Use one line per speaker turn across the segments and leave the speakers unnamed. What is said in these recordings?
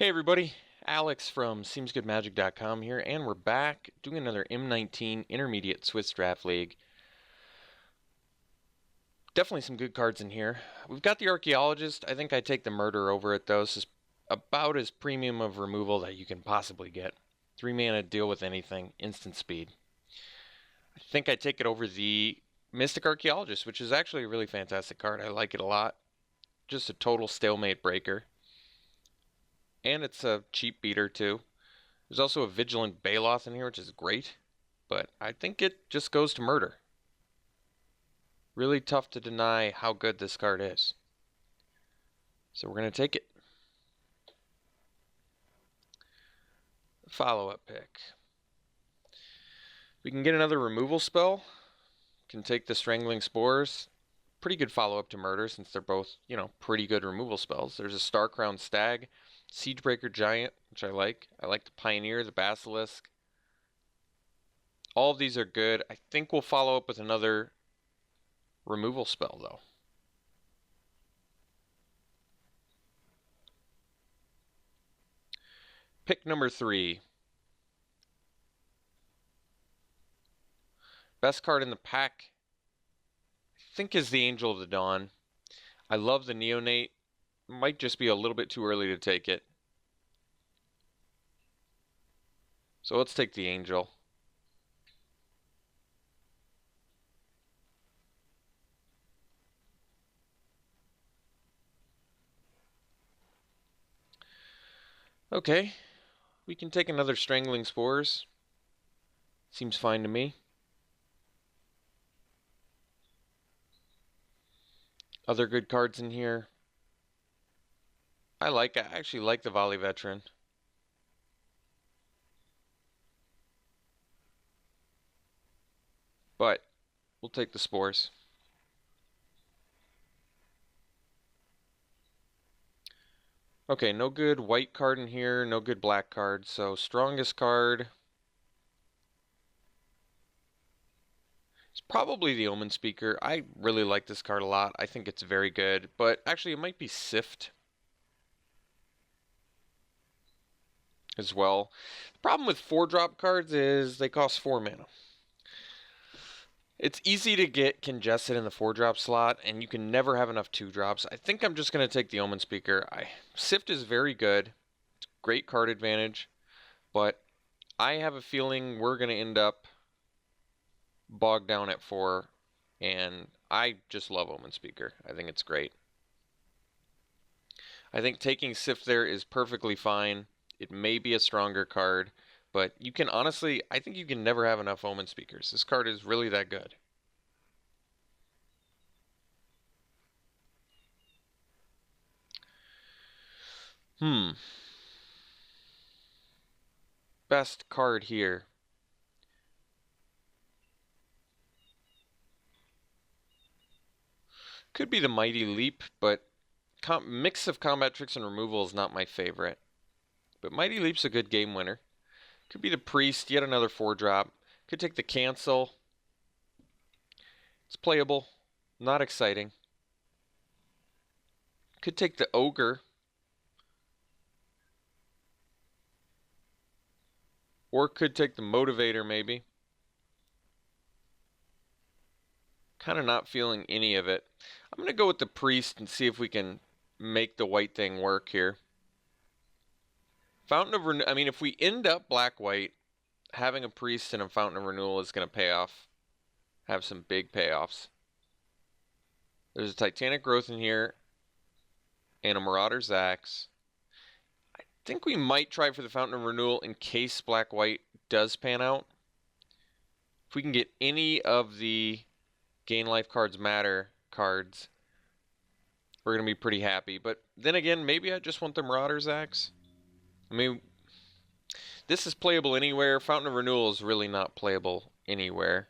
Hey everybody, Alex from SeemsGoodMagic.com here, and we're back doing another M19 Intermediate Swiss Draft League. Definitely some good cards in here. We've got the Archaeologist. I think I take the Murder over it though. This is about as premium of removal that you can possibly get. 3 mana, deal with anything, instant speed. I think I take it over the Mystic Archaeologist, which is actually a really fantastic card. I like it a lot. Just a total stalemate breaker. And it's a cheap beater too. There's also a Vigilant Baloth in here, which is great, but I think it just goes to Murder. Really tough to deny how good this card is. So we're going to take it. Follow-up pick. We can get another removal spell. Can take the Strangling Spores. Pretty good follow-up to Murder since they're both, pretty good removal spells. There's a Starcrowned Stag, Siegebreaker Giant, which I like. I like the Pioneer, the Basilisk. All of these are good. I think we'll follow up with another removal spell, though. Pick number 3. Best card in the pack, I think, is the Angel of the Dawn. I love the Neonate. Might just be a little bit too early to take it. So let's take the Angel. Okay, we can take another Strangling Spores. Seems fine to me. Other good cards in here. I actually like the Volley Veteran. But we'll take the Spores. Okay, no good white card in here, no good black card. So strongest card is probably the Omen Speaker. I really like this card a lot. I think it's very good. But actually, it might be Sift as well. The problem with 4-drop cards is they cost 4 mana. It's easy to get congested in the 4-drop slot, and you can never have enough 2-drops. I think I'm just going to take the Omen Speaker. Sift is very good. It's great card advantage, but I have a feeling we're going to end up bogged down at 4, and I just love Omen Speaker. I think it's great. I think taking Sift there is perfectly fine. It may be a stronger card, but you can honestly, I think you can never have enough Omen Speakers. This card is really that good. Best card here. Could be the Mighty Leap, but mix of combat tricks and removal is not my favorite. But Mighty Leap's a good game winner. Could be the Priest, yet another 4-drop. Could take the Cancel. It's playable, not exciting. Could take the Ogre. Or could take the Motivator, maybe. Kind of not feeling any of it. I'm going to go with the Priest and see if we can make the white thing work here. Fountain of Renewal, I mean, if we end up black-white, having a Priest and a Fountain of Renewal is going to pay off. Have some big payoffs. There's a Titanic Growth in here, and a Marauder's Axe. I think we might try for the Fountain of Renewal in case black-white does pan out. If we can get any of the Gain Life Cards Matter cards, we're going to be pretty happy. But then again, maybe I just want the Marauder's Axe. I mean, this is playable anywhere. Fountain of Renewal is really not playable anywhere.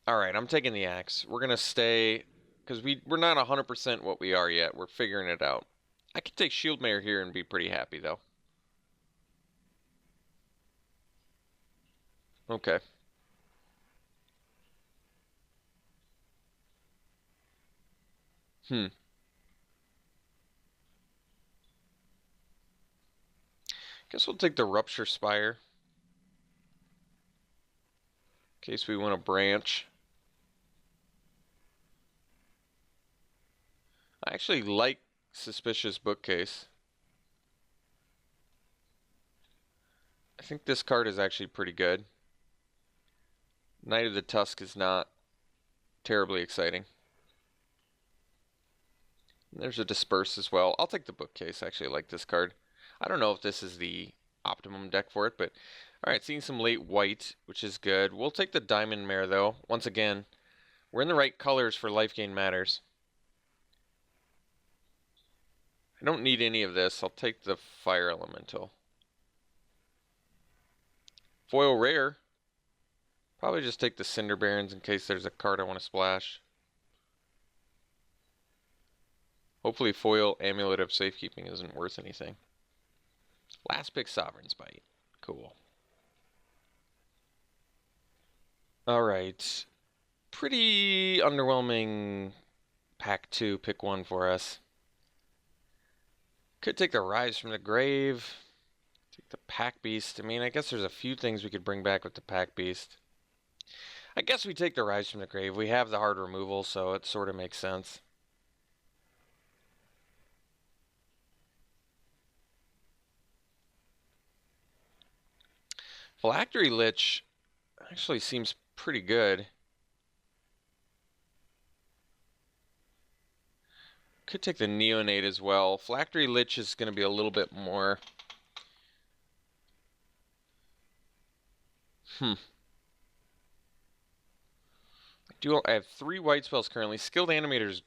Alright, I'm taking the Axe. We're going to stay, because we're not 100% what we are yet. We're figuring it out. I could take Shieldmare here and be pretty happy, though. Okay. Guess we'll take the Rupture Spire. In case we want to branch. I actually like Suspicious Bookcase. I think this card is actually pretty good. Knight of the Tusk is not terribly exciting. There's a Disperse as well. I'll take the Bookcase. I actually like this card. I don't know if this is the optimum deck for it, but alright, seeing some late white, which is good. We'll take the Diamond Mare, though. Once again, we're in the right colors for life gain matters. I don't need any of this. I'll take the Fire Elemental. Foil rare. Probably just take the Cinder Barons in case there's a card I want to splash. Hopefully foil Amulet of Safekeeping isn't worth anything. Last pick Sovereign's Bite. Cool. Alright. Pretty underwhelming pack 2, pick 1 for us. Could take the Rise from the Grave. Take the Pack Beast. I mean, I guess there's a few things we could bring back with the Pack Beast. I guess we take the Rise from the Grave. We have the hard removal, so it sort of makes sense. Phylactery Lich actually seems pretty good. Could take the Neonate as well. Phylactery Lich is going to be a little bit more... I have 3 white spells currently. Skilled Animator is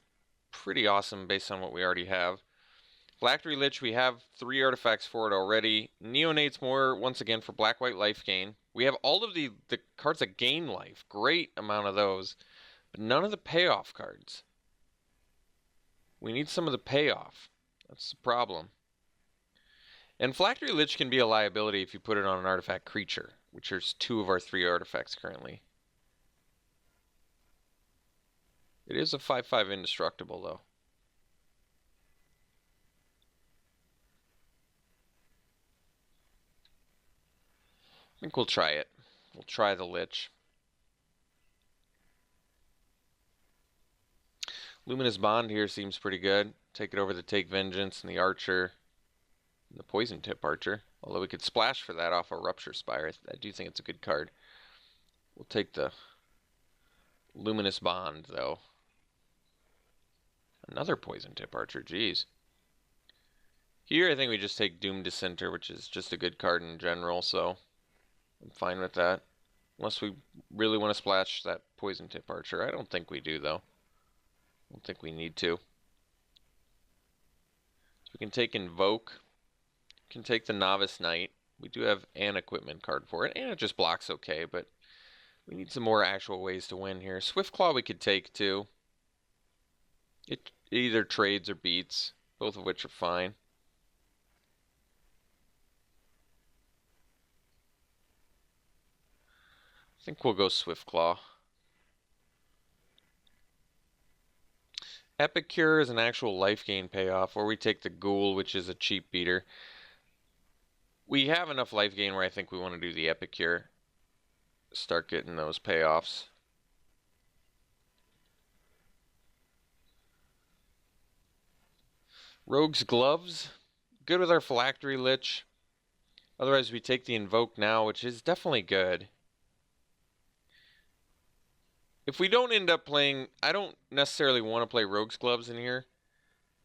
pretty awesome based on what we already have. Phylactery Lich, we have 3 artifacts for it already. Neonate's more, once again, for black-white life gain. We have all of the cards that gain life. Great amount of those. But none of the payoff cards. We need some of the payoff. That's the problem. And Phylactery Lich can be a liability if you put it on an artifact creature, which is 2 of our 3 artifacts currently. It is a 5/5 indestructible, though. I think we'll try it. We'll try the Lich. Luminous Bond here seems pretty good. Take it over the Take Vengeance and the Archer. And the Poison Tip Archer. Although we could splash for that off a Rupture Spire. I do think it's a good card. We'll take the Luminous Bond, though. Another Poison Tip Archer, jeez. Here I think we just take Doom Dissenter, which is just a good card in general, so I'm fine with that. Unless we really want to splash that Poison Tip Archer. I don't think we do, though. I don't think we need to. So we can take Invoke. We can take the Novice Knight. We do have an equipment card for it, and it just blocks okay, but we need some more actual ways to win here. Swiftclaw we could take, too. It either trades or beats, both of which are fine. I think we'll go Swiftclaw. Epicure is an actual life gain payoff, or we take the Ghoul, which is a cheap beater. We have enough life gain where I think we want to do the Epicure. Start getting those payoffs. Rogue's Gloves. Good with our Phylactery Lich. Otherwise, we take the Invoke now, which is definitely good. If we don't end up playing... I don't necessarily want to play Rogue's Gloves in here.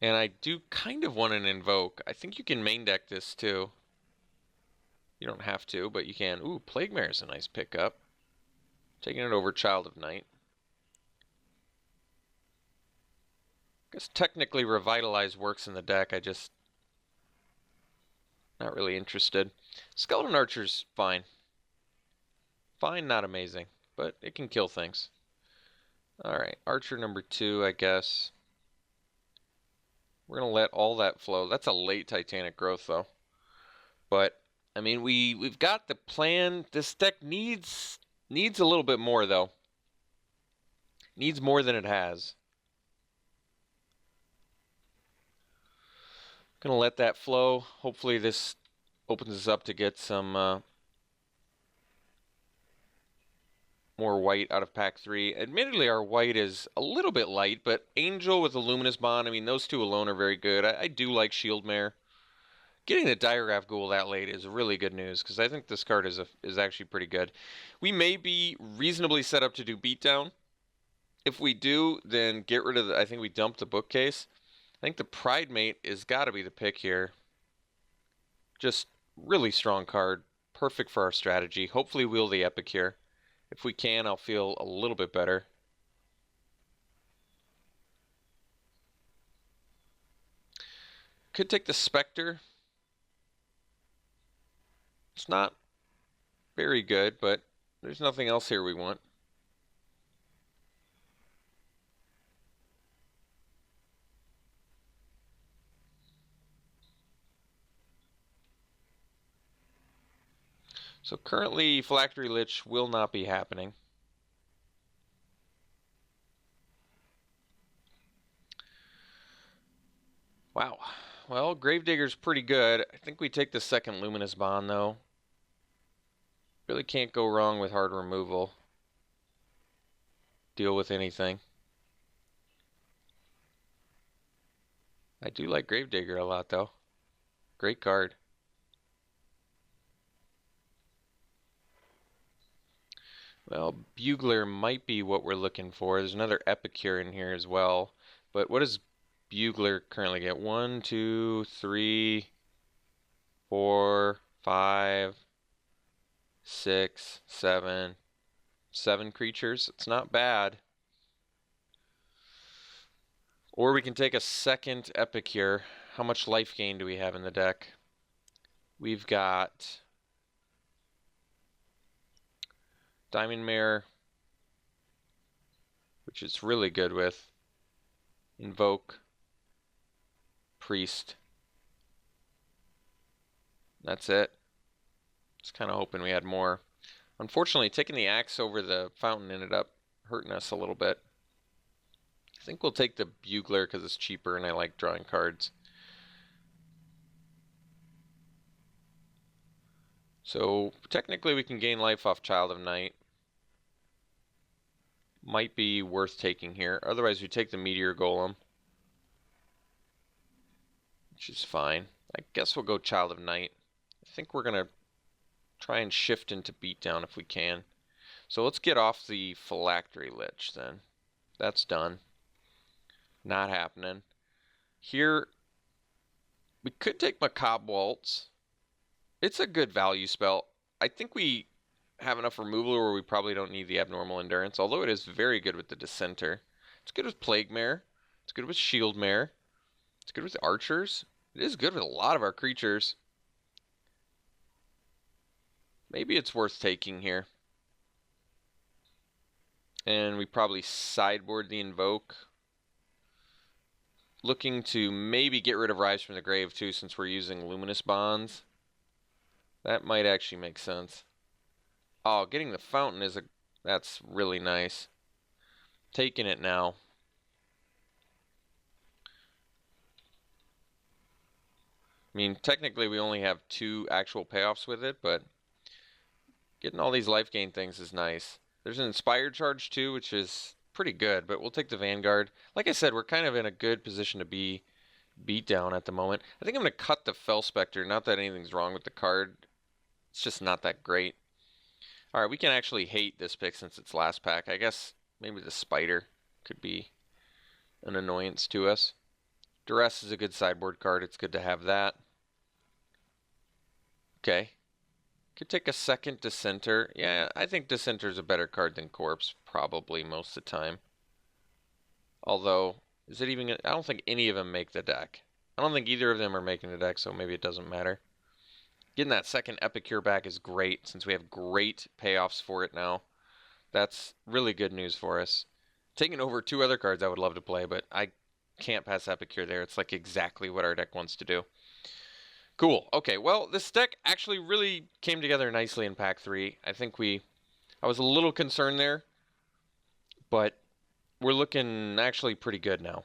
And I do kind of want an Invoke. I think you can main deck this, too. You don't have to, but you can. Ooh, Plague Mare is a nice pickup. Taking it over Child of Night. I guess technically Revitalize works in the deck. I just... not really interested. Skeleton Archer's fine. Fine, not amazing. But it can kill things. Alright, Archer number 2, I guess. We're going to let all that flow. That's a late Titanic Growth, though. But, I mean, we've got the plan. This deck needs a little bit more, though. Needs more than it has. Going to let that flow. Hopefully this opens us up to get some more white out of pack 3. Admittedly, our white is a little bit light, but Angel with the Luminous Bond, I mean, those two alone are very good. I do like Shield Mare. Getting the Digraph Ghoul that late is really good news, because I think this card is actually pretty good. We may be reasonably set up to do Beatdown. If we do, then get rid of the, I think we dump the bookcase. I think the Pride Mate is got to be the pick here. Just really strong card. Perfect for our strategy. Hopefully wheel the Epic here. If we can, I'll feel a little bit better. Could take the Spectre. It's not very good, but there's nothing else here we want. So currently, Phylactery Lich will not be happening. Wow. Well, Gravedigger's pretty good. I think we take the second Luminous Bond, though. Really can't go wrong with hard removal. Deal with anything. I do like Gravedigger a lot, though. Great card. Well, Bugler might be what we're looking for. There's another Epicure in here as well. But what does Bugler currently get? 1, 2, 3, 4, 5, 6, 7. 7 creatures. It's not bad. Or we can take a second Epicure. How much life gain do we have in the deck? We've got Diamond Mare, which it's really good with. Invoke, Priest. That's it. Just kind of hoping we had more. Unfortunately, taking the axe over the fountain ended up hurting us a little bit. I think we'll take the Bugler because it's cheaper and I like drawing cards. So technically we can gain life off Child of Night. Might be worth taking here. Otherwise we take the Meteor Golem, which is fine. I guess we'll go Child of Night. I think we're going to try and shift into Beatdown if we can. So let's get off the Phylactery Lich then. That's done. Not happening. Here, we could take Macabre Waltz. It's a good value spell. I think we have enough removal where we probably don't need the Abnormal Endurance, although it is very good with the Dissenter. It's good with Plague Mare. It's good with Shield Mare. It's good with Archers. It is good with a lot of our creatures. Maybe it's worth taking here. And we probably sideboard the Invoke. Looking to maybe get rid of Rise from the Grave too, since we're using Luminous Bonds. That might actually make sense. Oh, getting the Fountain is that's really nice. Taking it now. I mean, technically we only have 2 actual payoffs with it, but getting all these life gain things is nice. There's an Inspired Charge too, which is pretty good, but we'll take the Vanguard. Like I said, we're kind of in a good position to be beat down at the moment. I think I'm going to cut the Fel Spectre. Not that anything's wrong with the card. It's just not that great. Alright, we can actually hate this pick since it's last pack. I guess maybe the Spider could be an annoyance to us. Duress is a good sideboard card. It's good to have that. Okay. Could take a second Dissenter. Yeah, I think Dissenter's a better card than Corpse, probably most of the time. Although, is it even... I don't think any of them make the deck. I don't think either of them are making the deck, so maybe it doesn't matter. Getting that second Epicure back is great, since we have great payoffs for it now. That's really good news for us. Taking over 2 other cards I would love to play, but I can't pass Epicure there. It's like exactly what our deck wants to do. Cool. Okay, well, this deck actually really came together nicely in pack 3. I think I was a little concerned there, but we're looking actually pretty good now.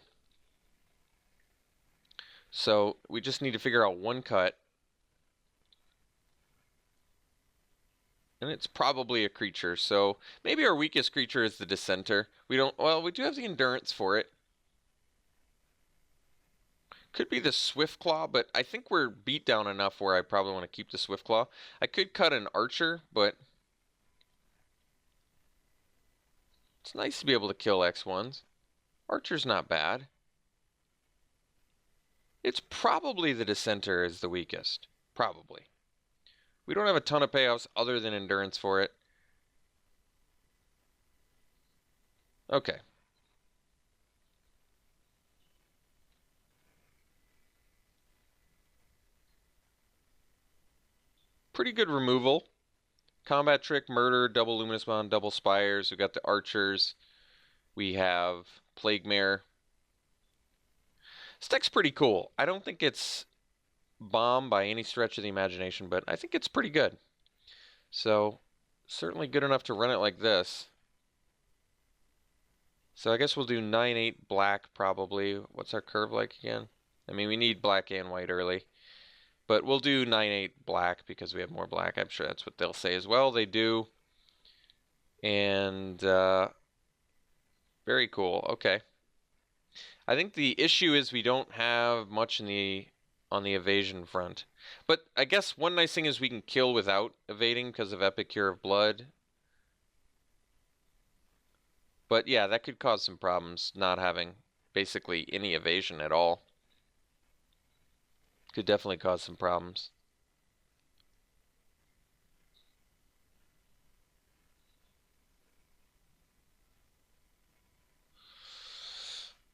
So we just need to figure out one cut. And it's probably a creature, so maybe our weakest creature is the Dissenter. We don't, well, we do have the Endurance for it. Could be the Swiftclaw, but I think we're beat down enough where I probably want to keep the Swiftclaw. I could cut an Archer, but it's nice to be able to kill X1s. Archer's not bad. It's probably the Dissenter is the weakest. Probably. We don't have a ton of payoffs other than Endurance for it. Okay. Pretty good removal. Combat Trick, Murder, double Luminous Bond, double Spires. We've got the Archers. We have Plague Mare. This deck's pretty cool. I don't think it's bomb by any stretch of the imagination, but I think it's pretty good. So, certainly good enough to run it like this. So I guess we'll do 9/8 black probably. What's our curve like again? I mean, we need black and white early. But we'll do 9/8 black because we have more black. I'm sure that's what they'll say as well. They do. And very cool. Okay. I think the issue is we don't have much on the evasion front. But I guess one nice thing is we can kill without evading because of Epic Cure of Blood. But yeah, that could cause some problems not having basically any evasion at all. Could definitely cause some problems.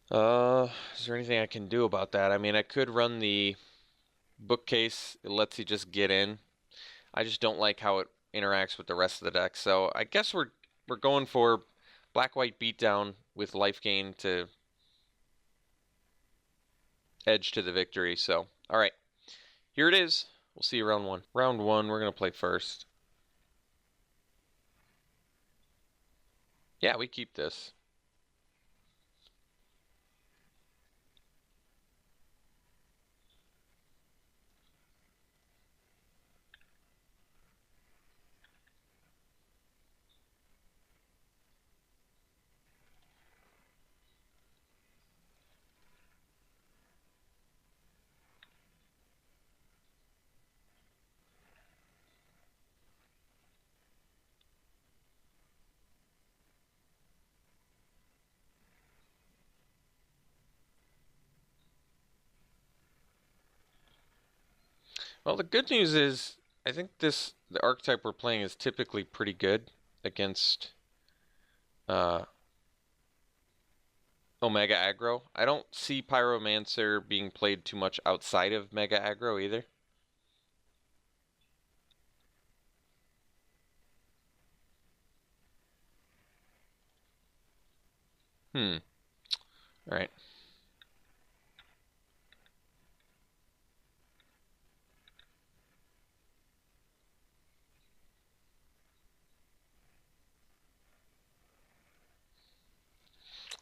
Is there anything I can do about that? I mean, I could run the bookcase. It lets you just get in. I just don't like how it interacts with the rest of the deck. So I guess we're going for black-white beatdown with life gain to edge to the victory. So, all right. Here it is. We'll see you round one. Round one, we're going to play first. Yeah, we keep this. Well, the good news is I think the archetype we're playing is typically pretty good against Omega Aggro. I don't see Pyromancer being played too much outside of Mega Aggro either. All right.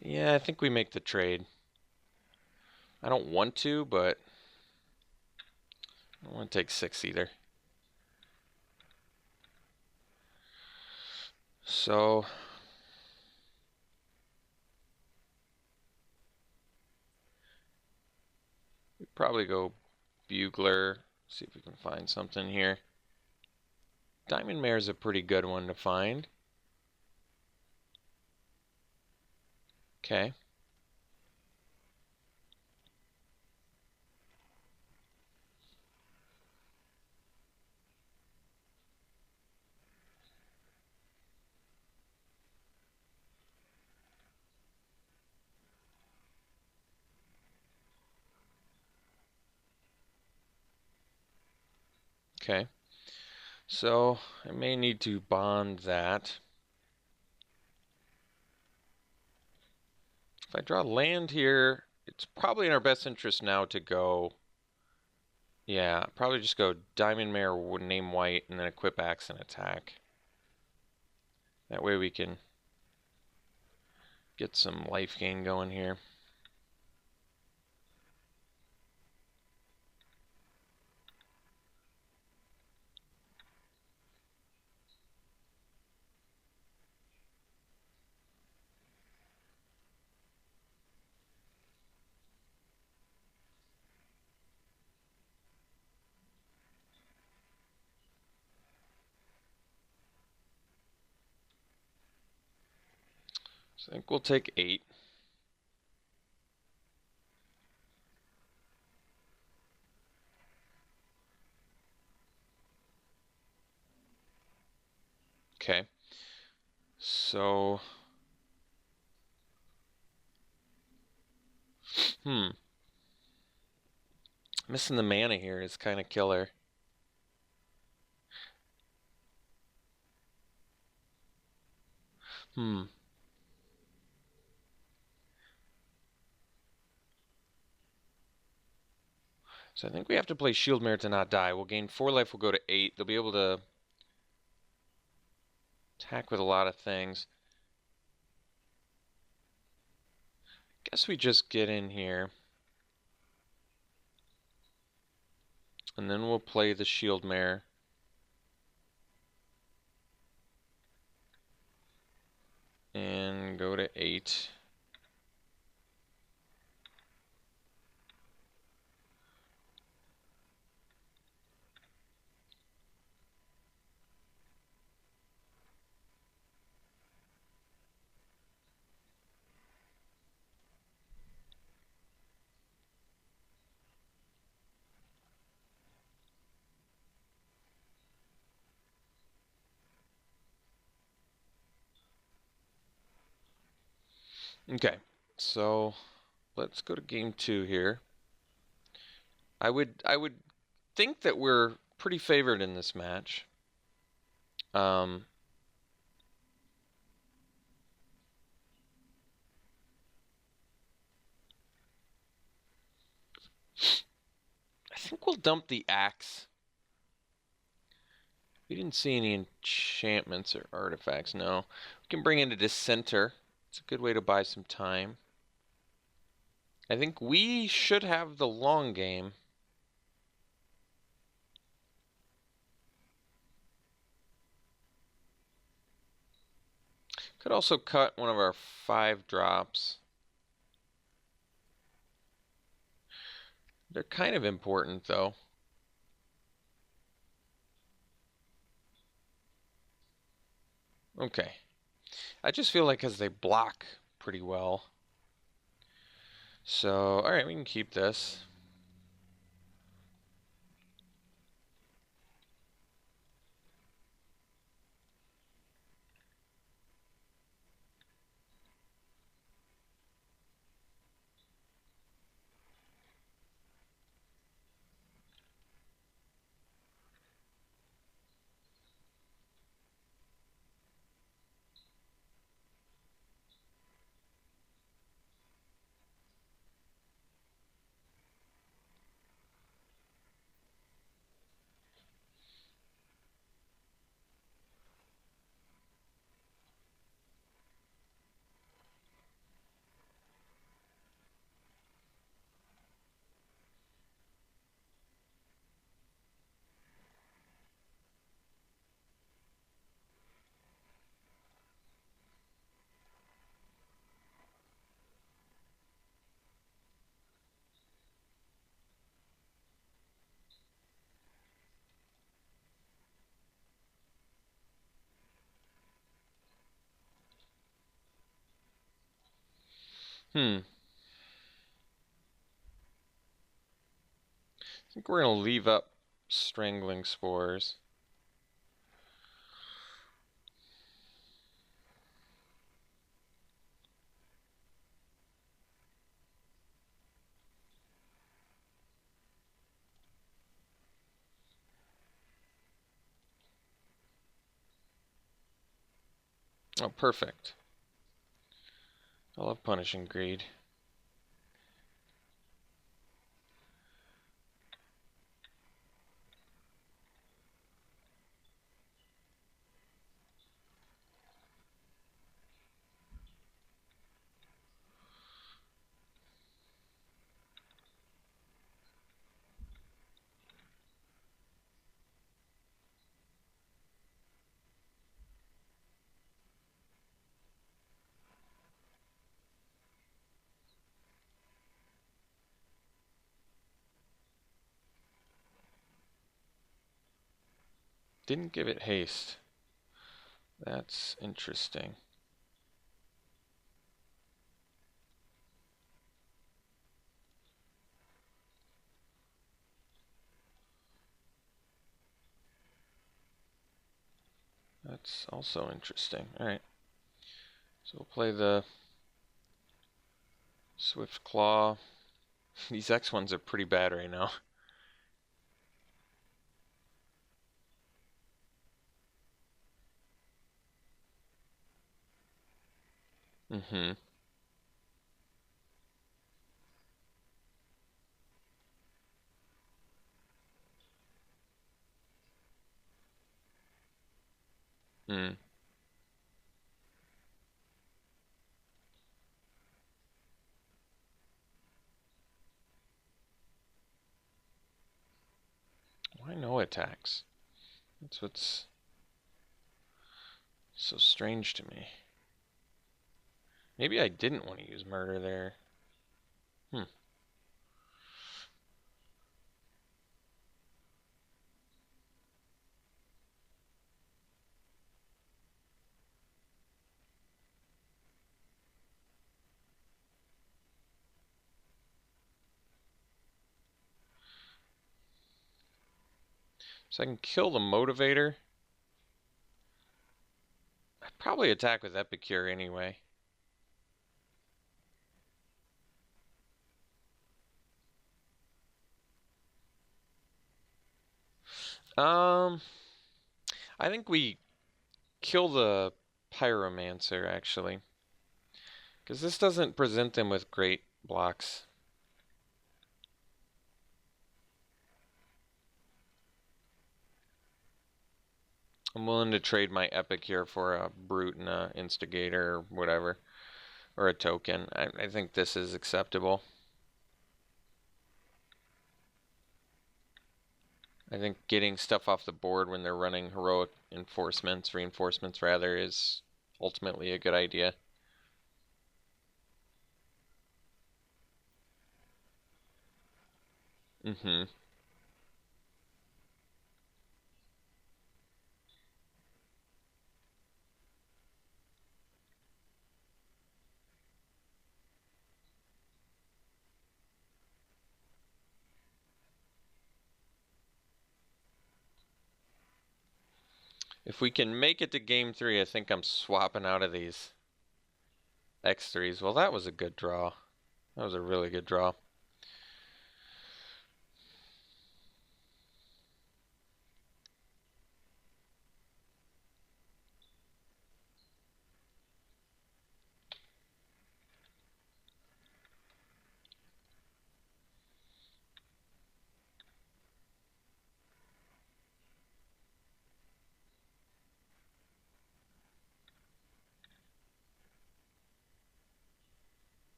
Yeah, I think we make the trade. I don't want to, but I don't want to take 6 either. So we probably go Bugler. See if we can find something here. Diamond Mare is a pretty good one to find. Okay. Okay. So I may need to bond that. If I draw land here, it's probably in our best interest now to go. Yeah, probably just go Diamond Mare, name white, and then equip Axe and attack. That way we can get some life gain going here. I think we'll take 8. Okay. So, missing the mana here is kind of killer. So I think we have to play Shield Mirror to not die. We'll gain 4 life, we'll go to 8. They'll be able to attack with a lot of things. Guess we just get in here. And then we'll play the Shield Mare. And go to 8. Okay, so let's go to game 2 here. I would think that we're pretty favored in this match. I think we'll dump the axe. We didn't see any enchantments or artifacts, no. We can bring in a dissenter. It's a good way to buy some time. I think we should have the long game. Could also cut one of our 5 drops. They're kind of important, though. Okay. I just feel like because they block pretty well. So, alright, we can keep this. I think we're going to leave up Strangling Spores. Oh, perfect. I love punishing greed. Didn't give it haste. That's interesting. That's also interesting. Alright. So we'll play the Swift Claw. These X ones are pretty bad right now. Mm-hmm. Mm. Why no attacks? That's what's so strange to me. Maybe I didn't want to use murder there. Hmm. So I can kill the motivator. I'd probably attack with Epicure anyway. Um, I think we kill the Pyromancer actually, because this doesn't present them with great blocks. I'm willing to trade my Epic here for a Brute and a Instigator or whatever, or a token. I think this is acceptable. I think getting stuff off the board when they're running heroic reinforcements rather, is ultimately a good idea. Mm-hmm. If we can make it to game 3, I think I'm swapping out of these X3s. Well, that was a good draw. That was a really good draw.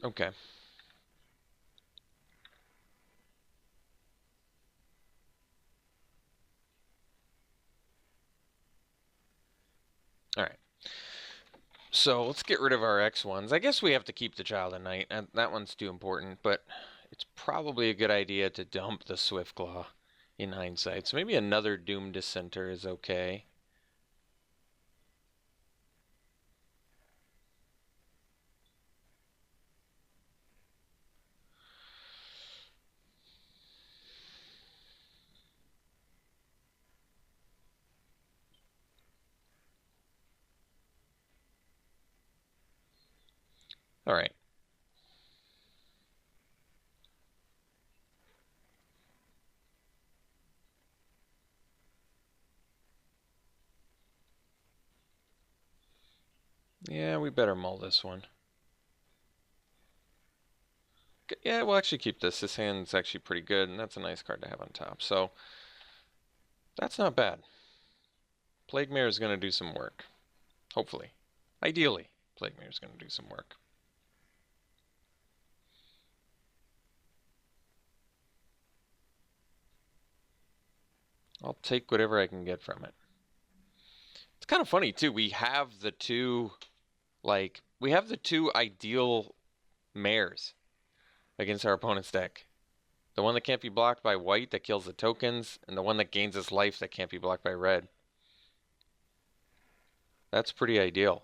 Okay. All right. So let's get rid of our X1s. I guess we have to keep the Child of Night, and that one's too important, but it's probably a good idea to dump the Swiftclaw in hindsight. So maybe another Doom Dissenter is okay. All right. Yeah, we better mull this one. Yeah, we'll actually keep this. This hand's actually pretty good, and that's a nice card to have on top. So that's not bad. Plague Mare is going to do some work. Hopefully. Ideally, Plague Mare is going to do some work. I'll take whatever I can get from it. It's kind of funny, too. We have the two, we have the two ideal mares against our opponent's deck. The one that can't be blocked by white that kills the tokens, and the one that gains its life that can't be blocked by red. That's pretty ideal.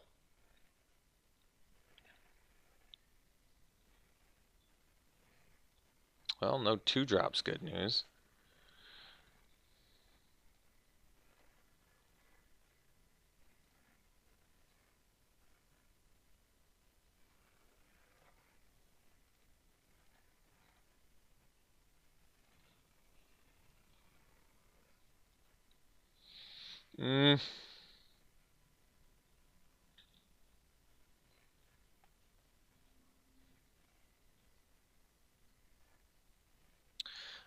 Well, no 2-drop's good news.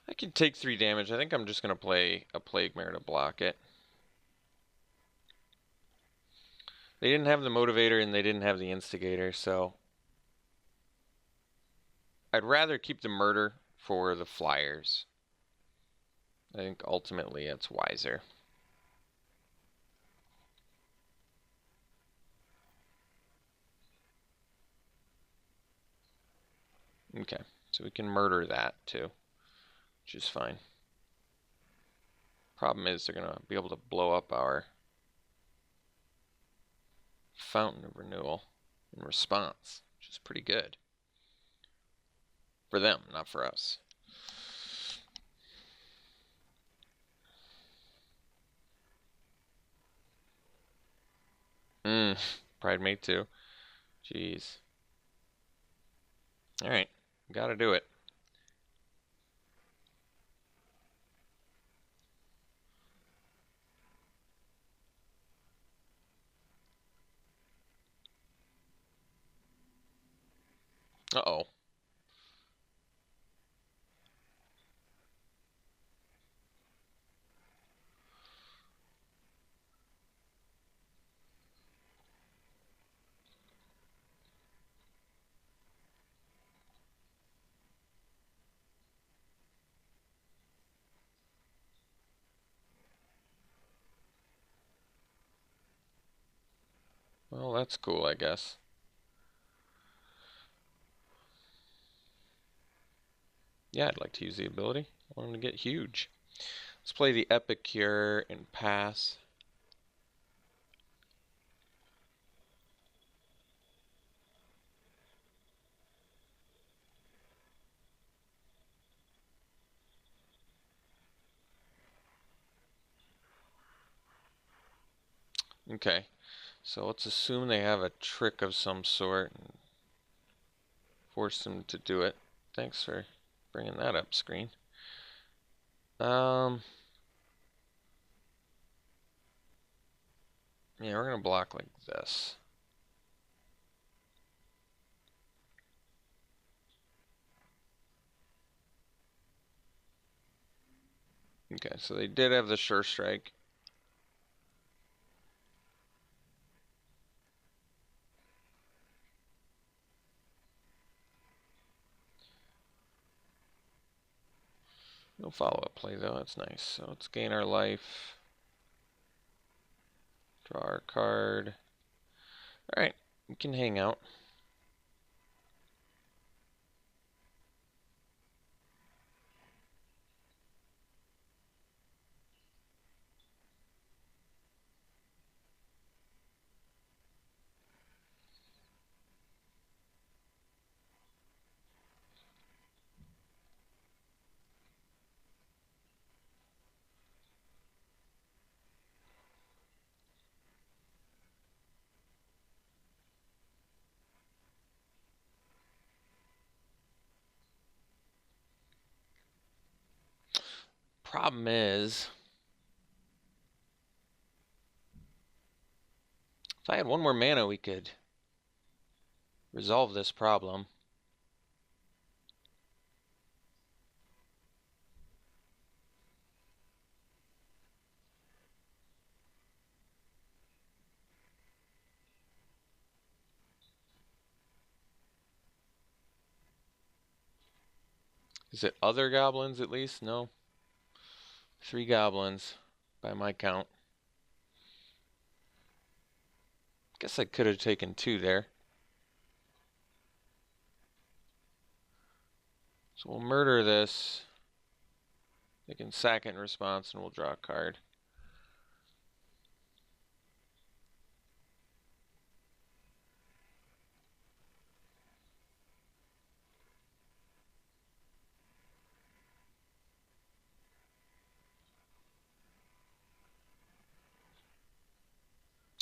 I can take 3 damage. I think I'm just going to play a Plague Mare to block it. They didn't have the Motivator and they didn't have the Instigator, so I'd rather keep the Murder for the Flyers. I think ultimately it's wiser. Okay, so we can murder that too, which is fine. Problem is they're going to be able to blow up our Fountain of Renewal in response, which is pretty good. For them, not for us. Pridemate too. Jeez. Alright, gotta do it. Uh-oh. Well, that's cool, I guess. Yeah, I'd like to use the ability. I want him to get huge. Let's play the Epic here and pass. Okay, so let's assume they have a trick of some sort and force them to do it. Thanks for bringing that up, screen. Yeah, we're gonna block like this. Okay, so they did have the Sure Strike. No follow-up play though, that's nice. So let's gain our life. Draw our card. Alright, we can hang out. Problem is, if I had one more mana, we could resolve this problem. Is it other goblins at least? No. 3 goblins by my count. Guess I could have taken 2 there. So we'll murder this. They can sack it in response and we'll draw a card.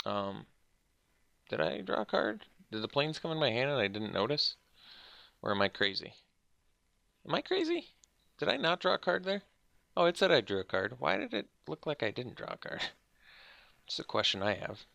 Did I draw a card? Did the planes come in my hand and I didn't notice? Or am I crazy? Am I crazy? Did I not draw a card there? Oh, it said I drew a card. Why did it look like I didn't draw a card? It's a question I have.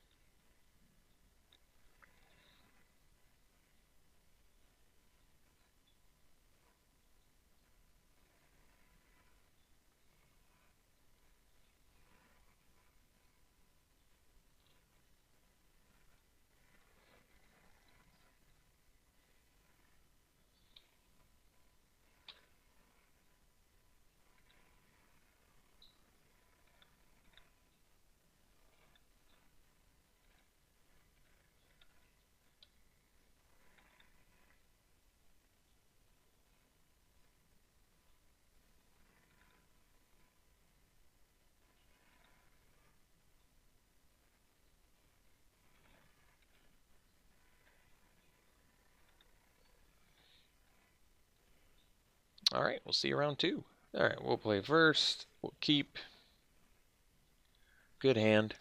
Alright, we'll see you round 2. Alright, we'll play first. We'll keep. Good hand.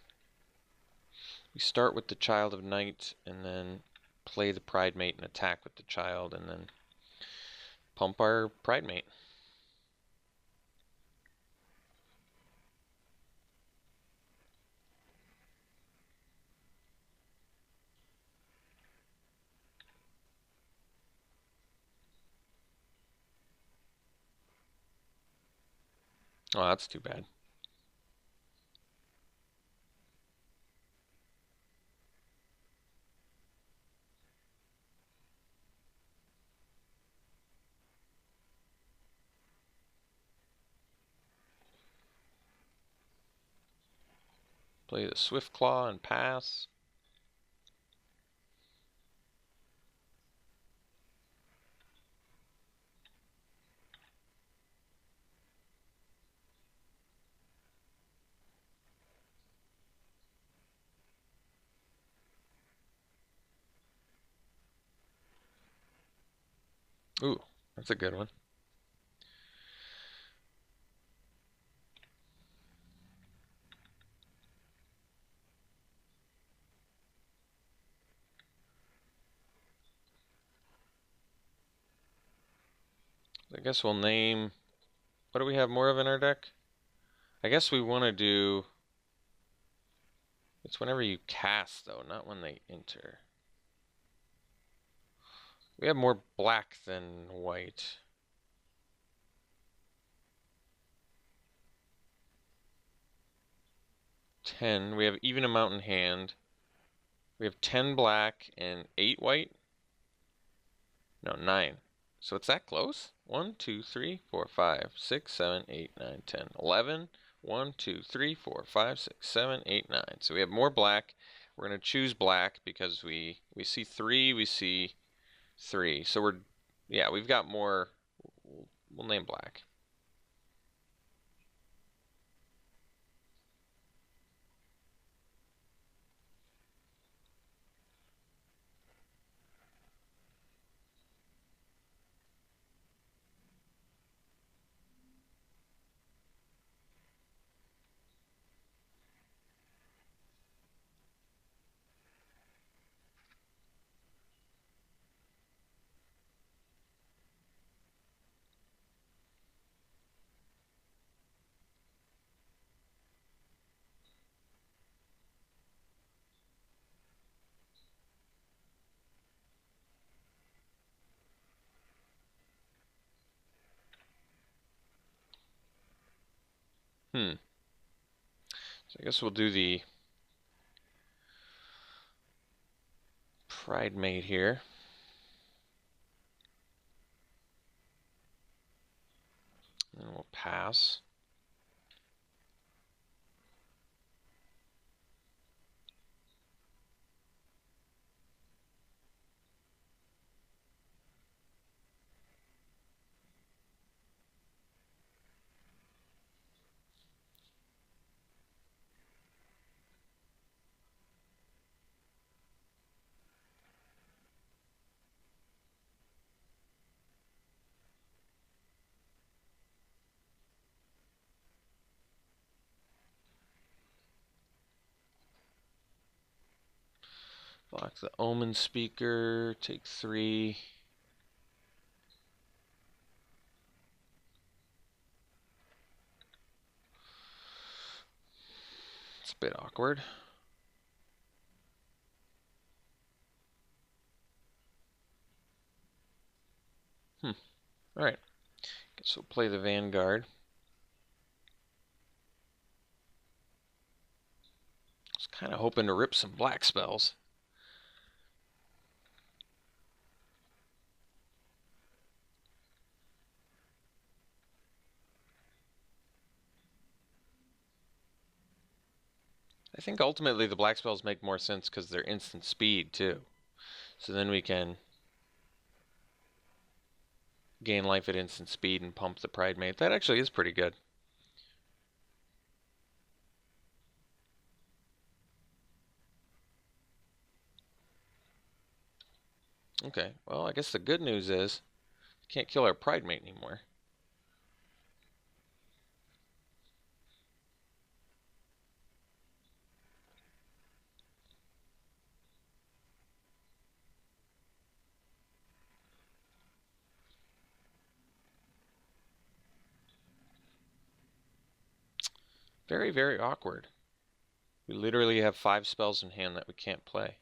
We start with the Child of Night and then play the Pride Mate and attack with the Child and then pump our Pride Mate. Oh, that's too bad. Play the Swift Claw and pass. Ooh, that's a good one. I guess we'll name... What do we have more of in our deck? I guess we want to do... It's whenever you cast, though, not when they enter. We have more black than white. We have even amount in hand. We have 10 black and 8 white. No, 9. So it's that close? 1, 2, 3, 4, 5, 6, 7, 8, 9, 10, 11. 1, 2, 3, 4, 5, 6, 7, 8, 9. So we have more black. We're going to choose black because we see 3, we see 3. So we've got more. We'll name black. So I guess we'll do the Pride Mate here. And we'll pass. Block the Omen Speaker, take 3. It's a bit awkward. Alright. Guess we'll play the Vanguard. I was kind of hoping to rip some black spells. I think ultimately the black spells make more sense because they're instant speed too. So then we can gain life at instant speed and pump the Pridemate. That actually is pretty good. Okay, well I guess the good news is we can't kill our Pridemate anymore. Very, very awkward. We literally have 5 spells in hand that we can't play.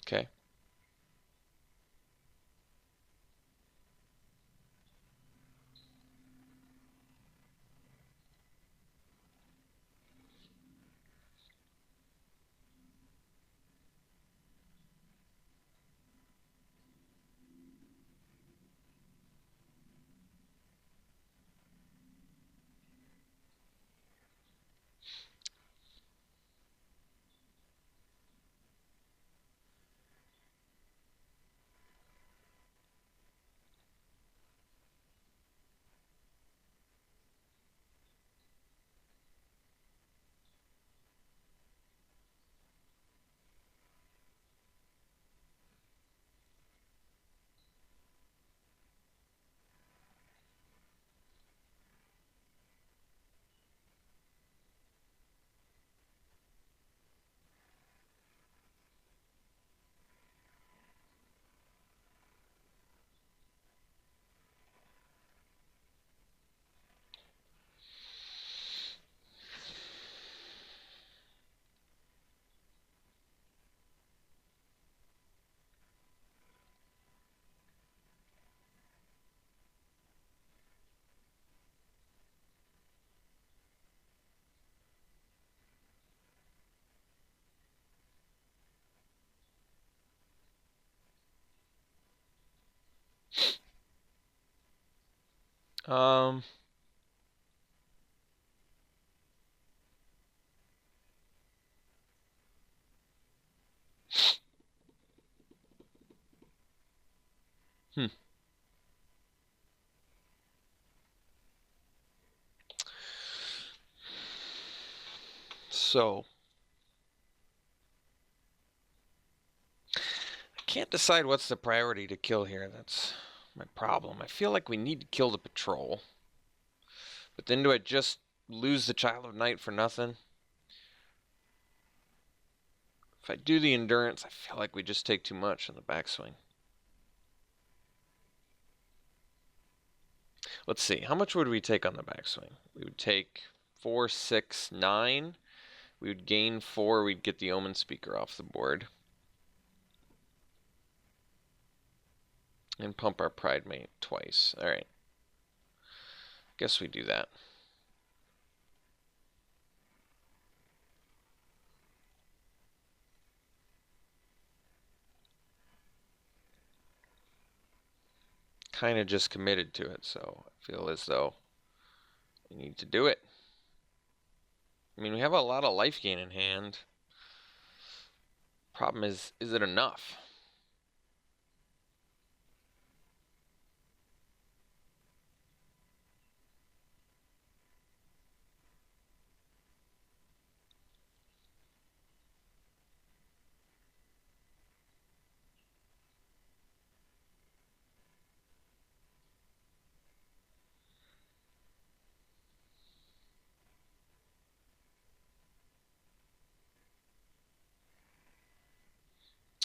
Okay. Um, hmm. So, I can't decide what's the priority to kill here. That's my problem. I feel like we need to kill the patrol. But then do I just lose the Child of Night for nothing. If I do the Endurance, I feel like we just take too much on the backswing. Let's see, how much would we take on the backswing? We would take 4, 6, 9. We would gain 4, we'd get the Omen Speaker off the board. And pump our Pride Mate twice. Alright. Guess we do that. Kind of just committed to it, so I feel as though we need to do it. I mean, we have a lot of life gain in hand. Problem is it enough?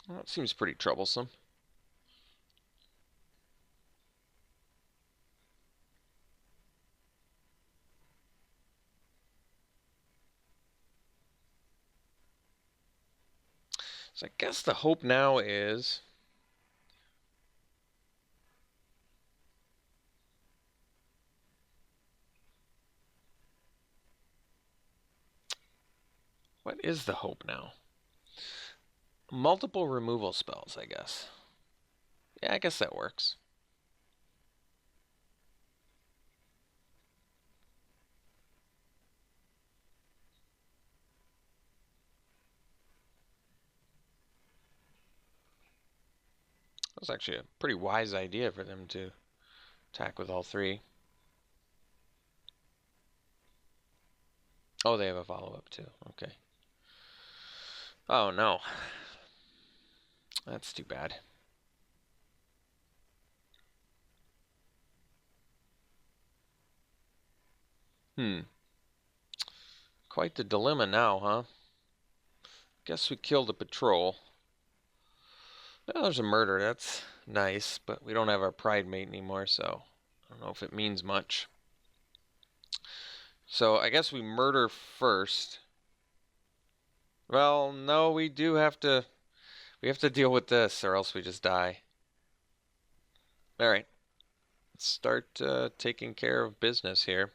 Well, it seems pretty troublesome. So I guess the hope now is what is the hope now? Multiple removal spells, I guess. Yeah, I guess that works. That was actually a pretty wise idea for them to attack with all 3. Oh, they have a follow-up too. Okay. Oh, no. That's too bad. Quite the dilemma now, huh? Guess we killed the patrol. Oh, there's a murder. That's nice, but we don't have our Pride Mate anymore, so I don't know if it means much. So I guess we murder first. Well, no, we do have to... We have to deal with this, or else we just die. Alright. Let's start taking care of business here.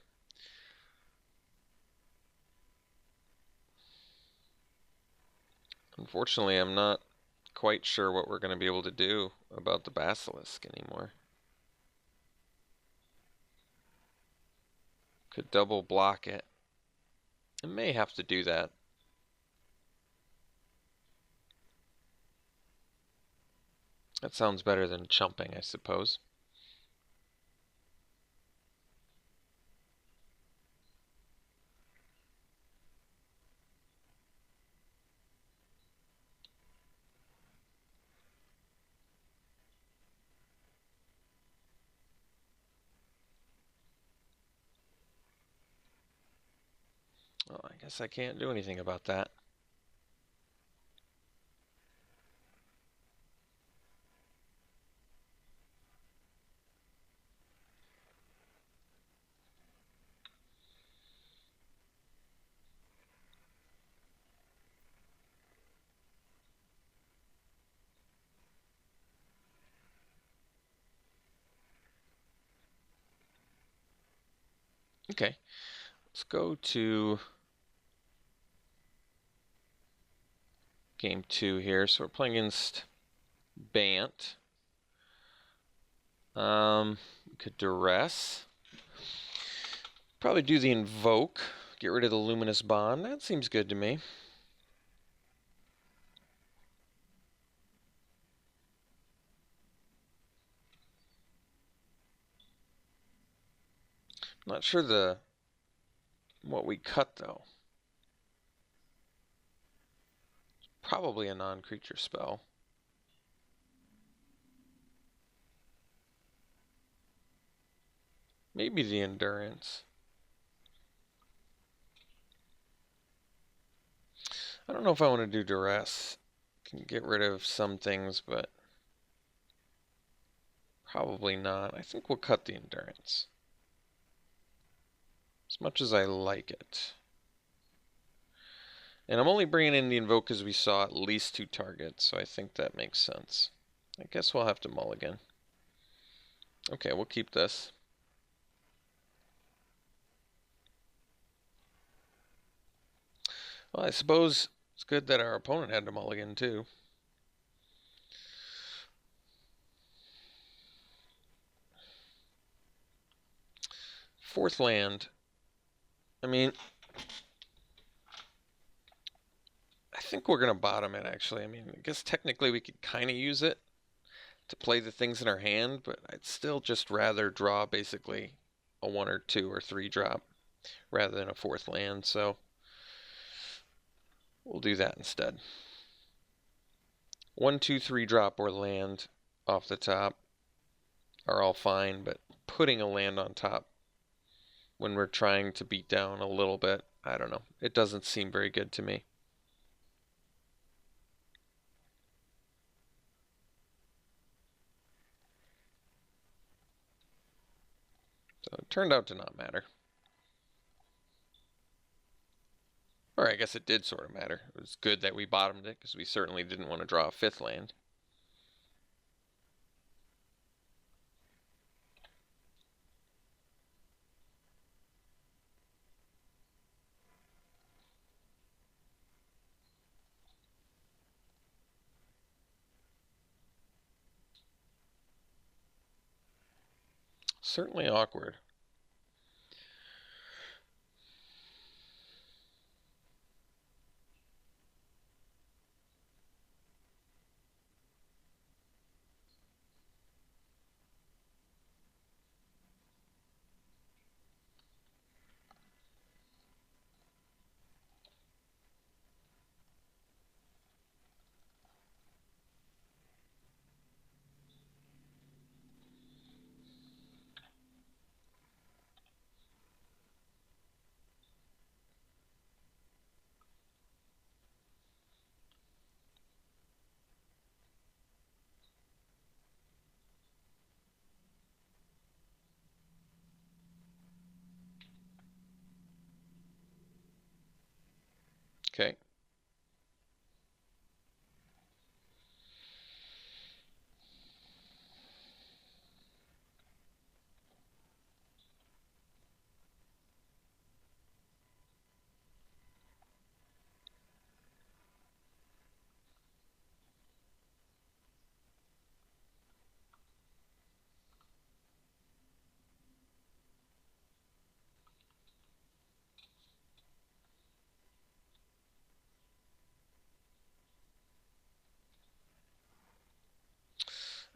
Unfortunately, I'm not quite sure what we're going to be able to do about the Basilisk anymore. Could double block it. I may have to do that. That sounds better than chumping, I suppose. Well, I guess I can't do anything about that. Okay, let's go to game 2 here. So we're playing against Bant. We could duress. Probably do the invoke. Get rid of the luminous bond. That seems good to me. Not sure what we cut though. Probably a non-creature spell. Maybe the endurance. I don't know if I want to do duress. Can get rid of some things, but probably not. I think we'll cut the endurance. As much as I like it. And I'm only bringing in the invoke because we saw at least 2 targets, so I think that makes sense. I guess we'll have to mulligan. Okay, we'll keep this. Well, I suppose it's good that our opponent had to mulligan too. Fourth land. I mean, I think we're going to bottom it, actually. I mean, I guess technically we could kind of use it to play the things in our hand, but I'd still just rather draw basically a 1 or 2 or 3 drop rather than a fourth land, so we'll do that instead. 1, 2, 3 drop or land off the top are all fine, but putting a land on top when we're trying to beat down a little bit, I don't know. It doesn't seem very good to me. So it turned out to not matter. Or I guess it did sort of matter. It was good that we bottomed it because we certainly didn't want to draw a 5th land. Certainly awkward. Okay.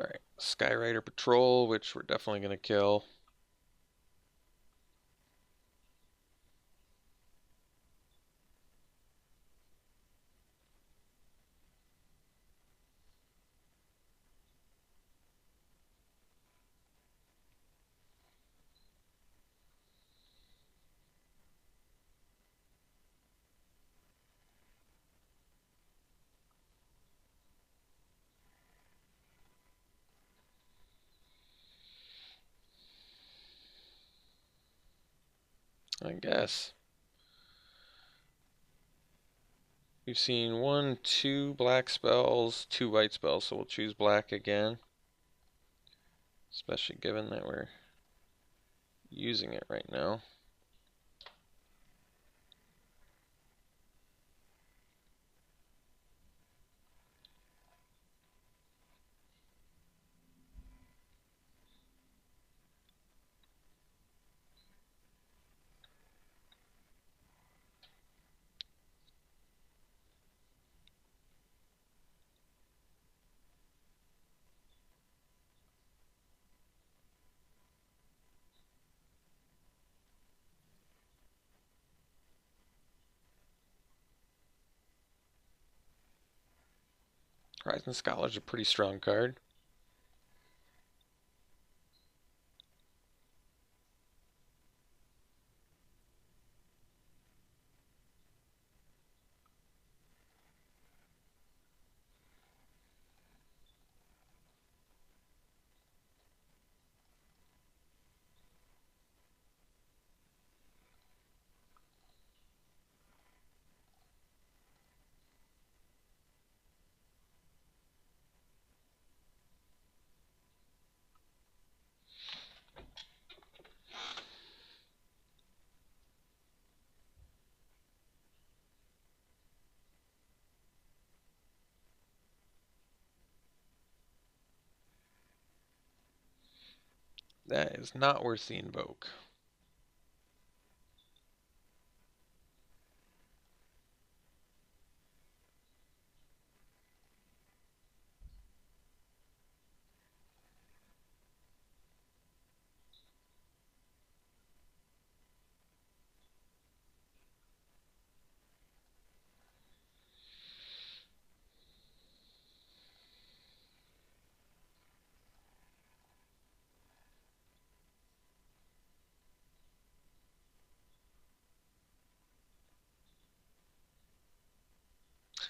Alright, Skyrider Patrol, which we're definitely going to kill. I guess. We've seen 1, 2 black spells, 2 white spells, so we'll choose black again. Especially given that we're using it right now. Horizon Scholar's a pretty strong card. That is not worth the invoke.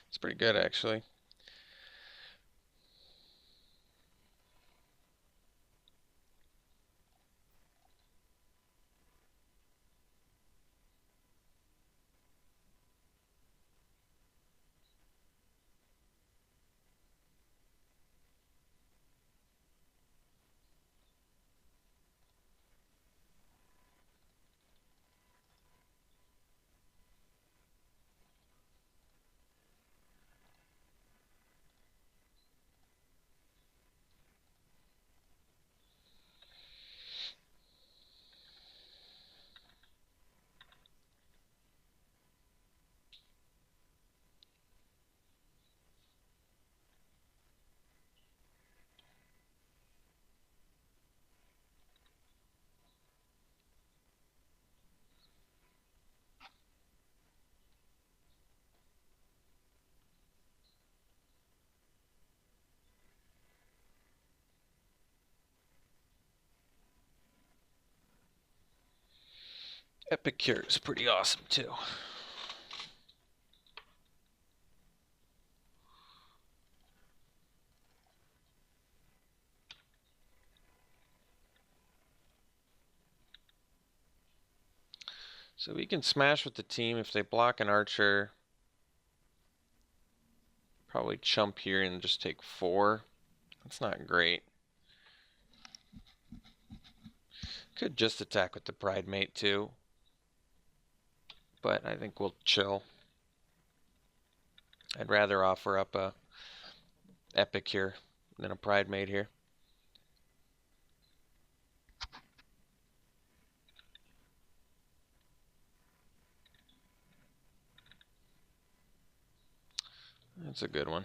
It's pretty good, actually. Epicure is pretty awesome, too. So we can smash with the team if they block an archer. Probably chump here and just take 4. That's not great. Could just attack with the Pridemate too. But I think we'll chill. I'd rather offer up a Epicure than a Pridemate here. That's a good one.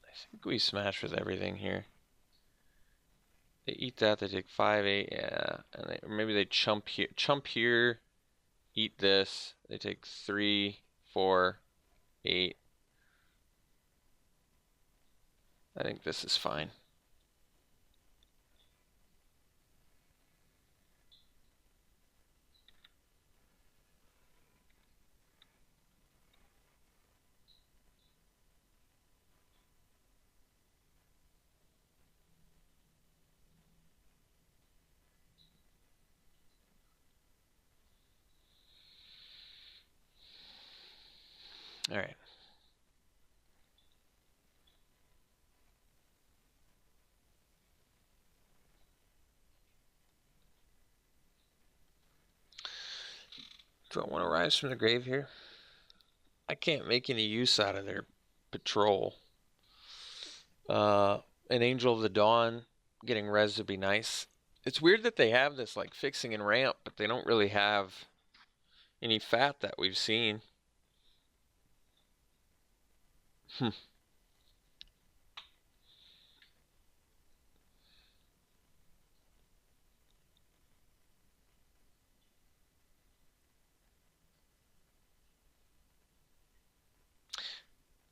I think we smash with everything here. They eat that, they take 5, 8, yeah. And maybe they chump here, eat this. They take 3, 4, 8. I think this is fine. All right. Do I want to rise from the grave here? I can't make any use out of their patrol. An Angel of the Dawn getting res would be nice. It's weird that they have this like fixing and ramp, but they don't really have any fat that we've seen.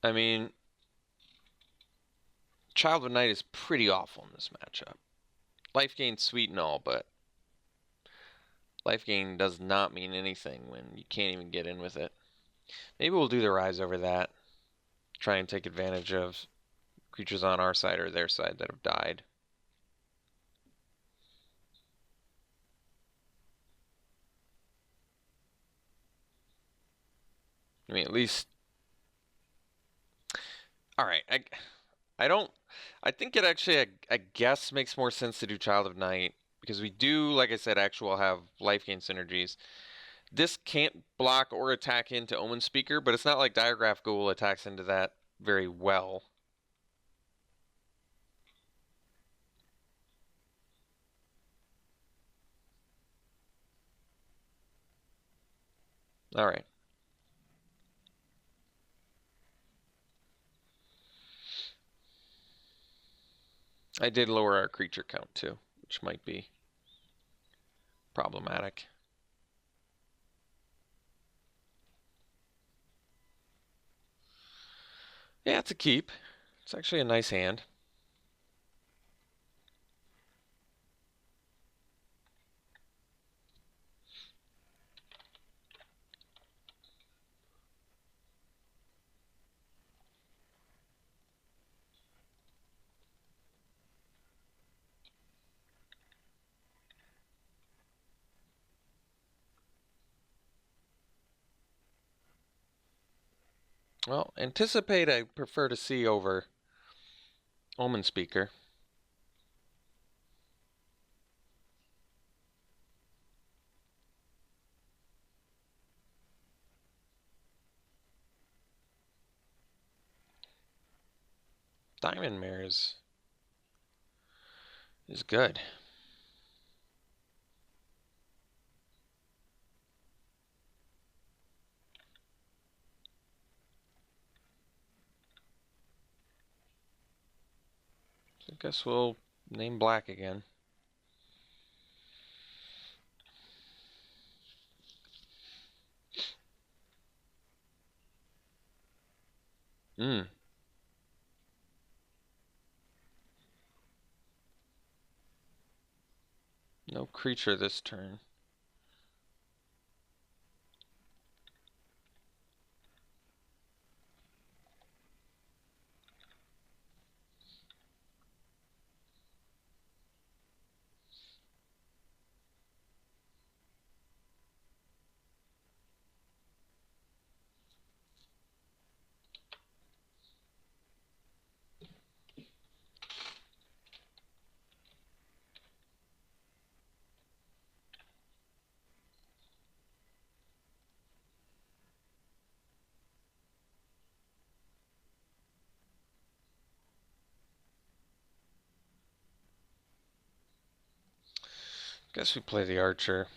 I mean, Child of Night is pretty awful in this matchup. Life gain's sweet and all, but life gain does not mean anything when you can't even get in with it. Maybe we'll do the rise over that. Try and take advantage of creatures on our side or their side that have died. I mean, at least... Alright, I think it actually, I guess, makes more sense to do Child of Night, because we do, like I said, actual have life gain synergies. This can't block or attack into Omen Speaker, but it's not like Diregraph Ghoul attacks into that very well. All right. I did lower our creature count too, which might be problematic. Yeah, it's a keep. It's actually a nice hand. Well, Anticipate I prefer to see over Omen Speaker. Diamond Mare is good. So I guess we'll name black again. Hmm. No creature this turn. Guess we play the Archer.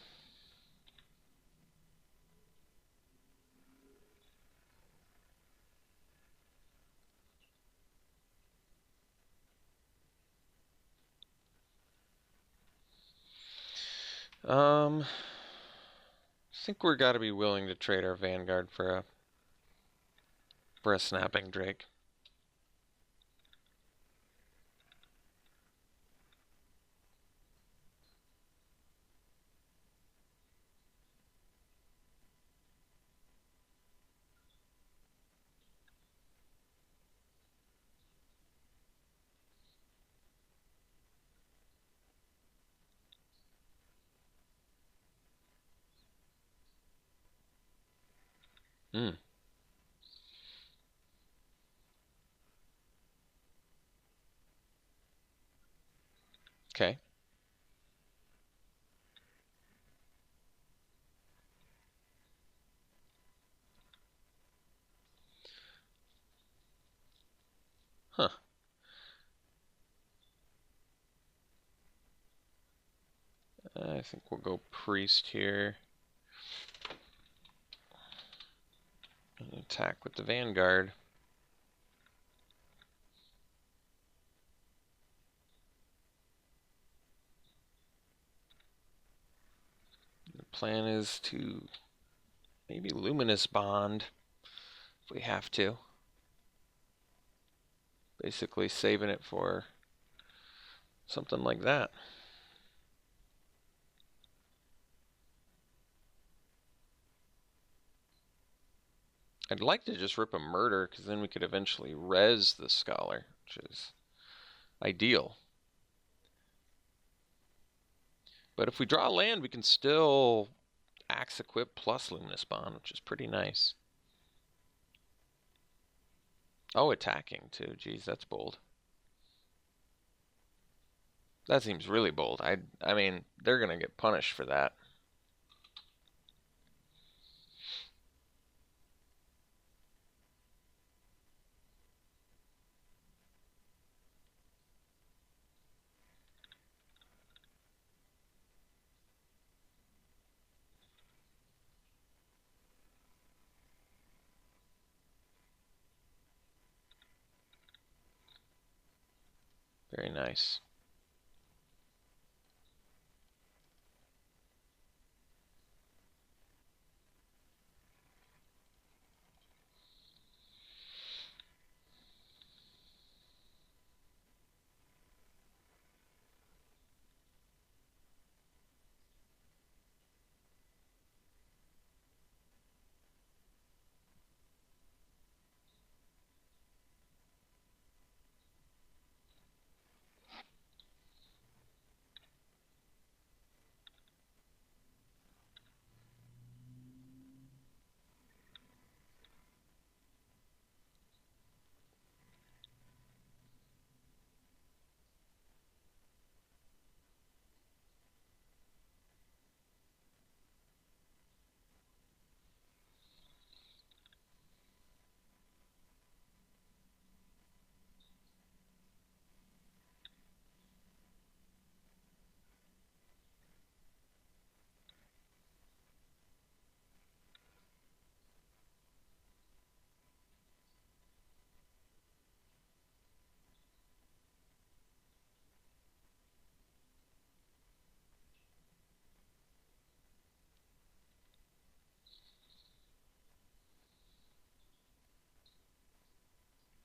I think we're got to be willing to trade our Vanguard for a Snapping Drake. Hmm. Okay. Huh. I think we'll go Priest here. And attack with the Vanguard. The plan is to maybe Luminous Bond if we have to. Basically saving it for something like that. I'd like to just rip a Murder, because then we could eventually res the Scholar, which is ideal. But if we draw land, we can still Axe Equip plus Luminous Bond, which is pretty nice. Oh, attacking too. Geez, that's bold. That seems really bold. I mean, they're gonna get punished for that. Very nice.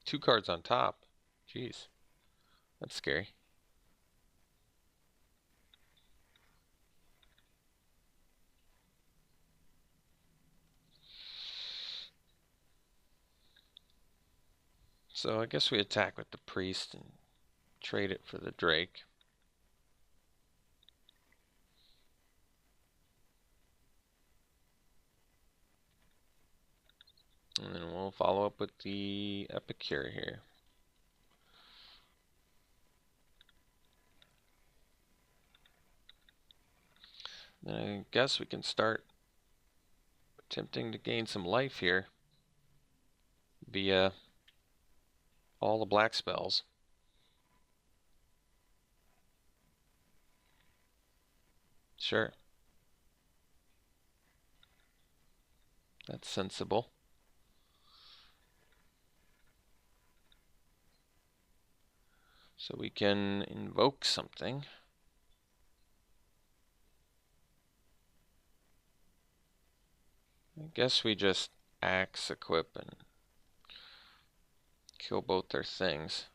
Two cards on top. Jeez, that's scary. So I guess we attack with the priest and trade it for the drake. And then we'll follow up with the epicure here. Then I guess we can start attempting to gain some life here via all the black spells. Sure. That's sensible. So we can invoke something. I guess we just axe equip and kill both their things.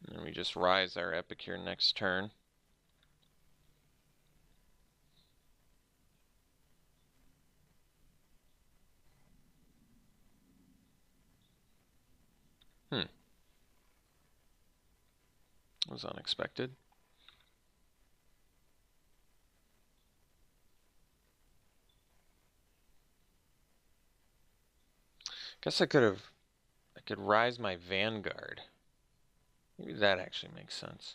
And then we just rise our epicure next turn. That was unexpected. Guess I could rise my vanguard. Maybe that actually makes sense.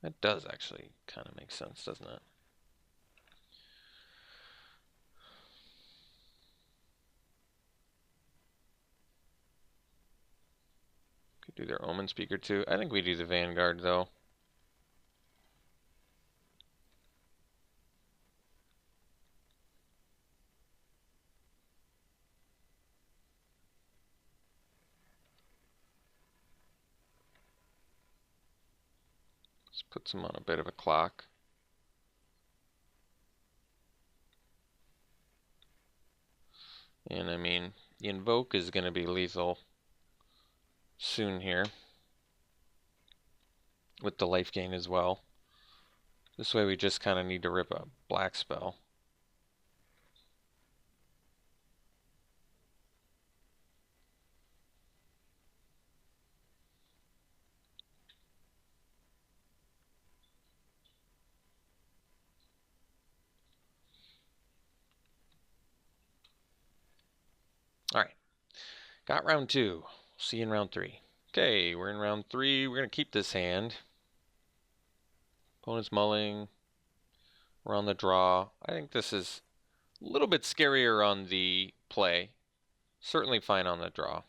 That does actually kind of make sense, doesn't it? Could do their omen speaker too. I think we do the vanguard though. This puts them on a bit of a clock. And I mean, the invoke is going to be lethal soon here with the life gain as well. This way we just kind of need to rip a black spell. Alright, got round 2. See you in round 3. Okay, we're in round 3. We're going to keep this hand. Opponent's mulling. We're on the draw. I think this is a little bit scarier on the play. Certainly fine on the draw.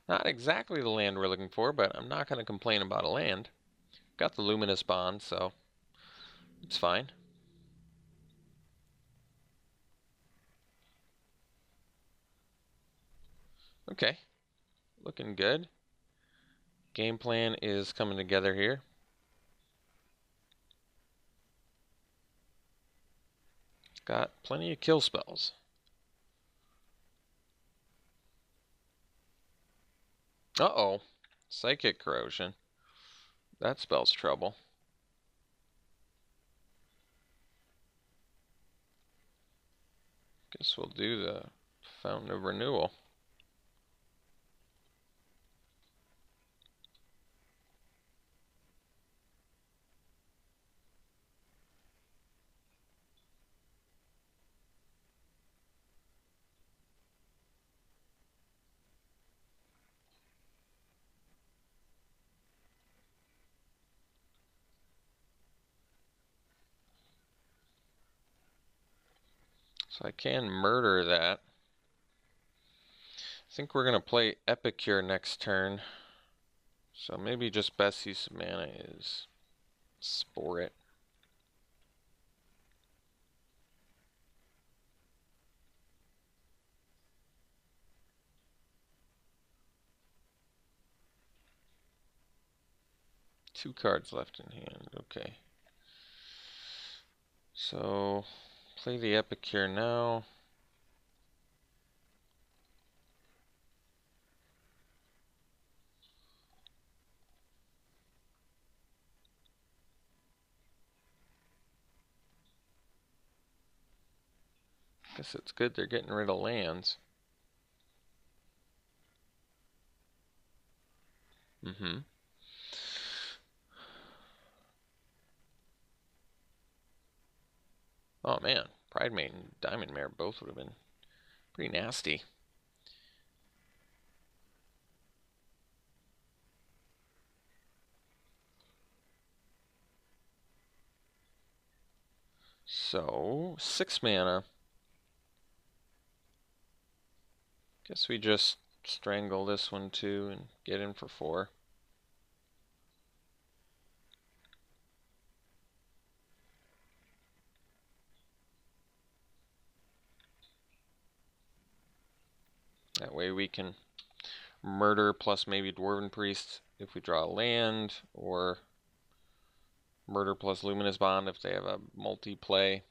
Not exactly the land we're looking for, but I'm not going to complain about a land. Got the Luminous Bond, so it's fine. Okay, looking good. Game plan is coming together here. Got plenty of kill spells. Uh-oh. Psychic Corrosion. That spells trouble. Guess we'll do the Fountain of Renewal. So I can murder that. I think we're going to play Epicure next turn. So maybe just best use of mana is Spore it. Two cards left in hand. Okay. So play the Epicure now. Guess it's good they're getting rid of lands. Mm-hmm. Oh man, Pride Maiden, Diamond Mare both would have been pretty nasty. So, 6 mana. Guess we just strangle this one too and get in for 4. That way we can murder plus maybe Dwarven Priest if we draw a land, or murder plus Luminous Bond if they have a multi-play.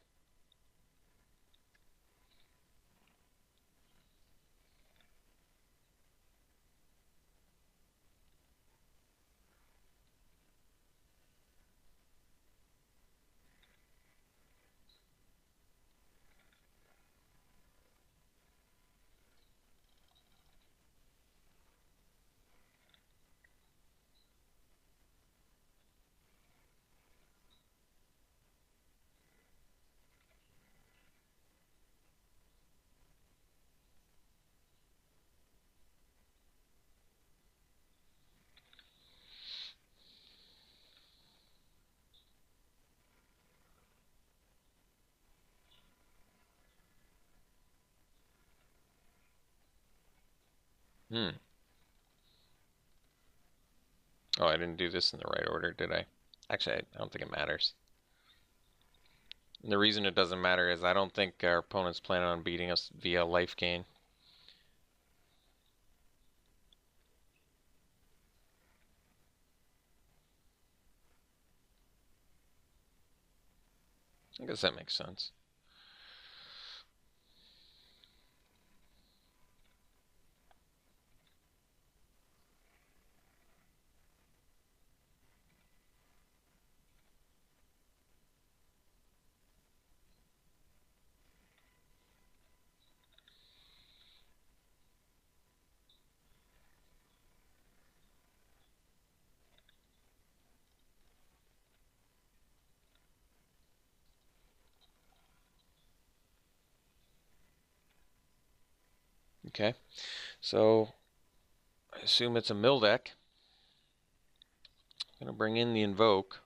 Hmm. Oh, I didn't do this in the right order, did I? Actually, I don't think it matters. And the reason it doesn't matter is I don't think our opponent's planning on beating us via life gain. I guess that makes sense. Okay, so I assume it's a mill deck. I'm gonna bring in the Invoke.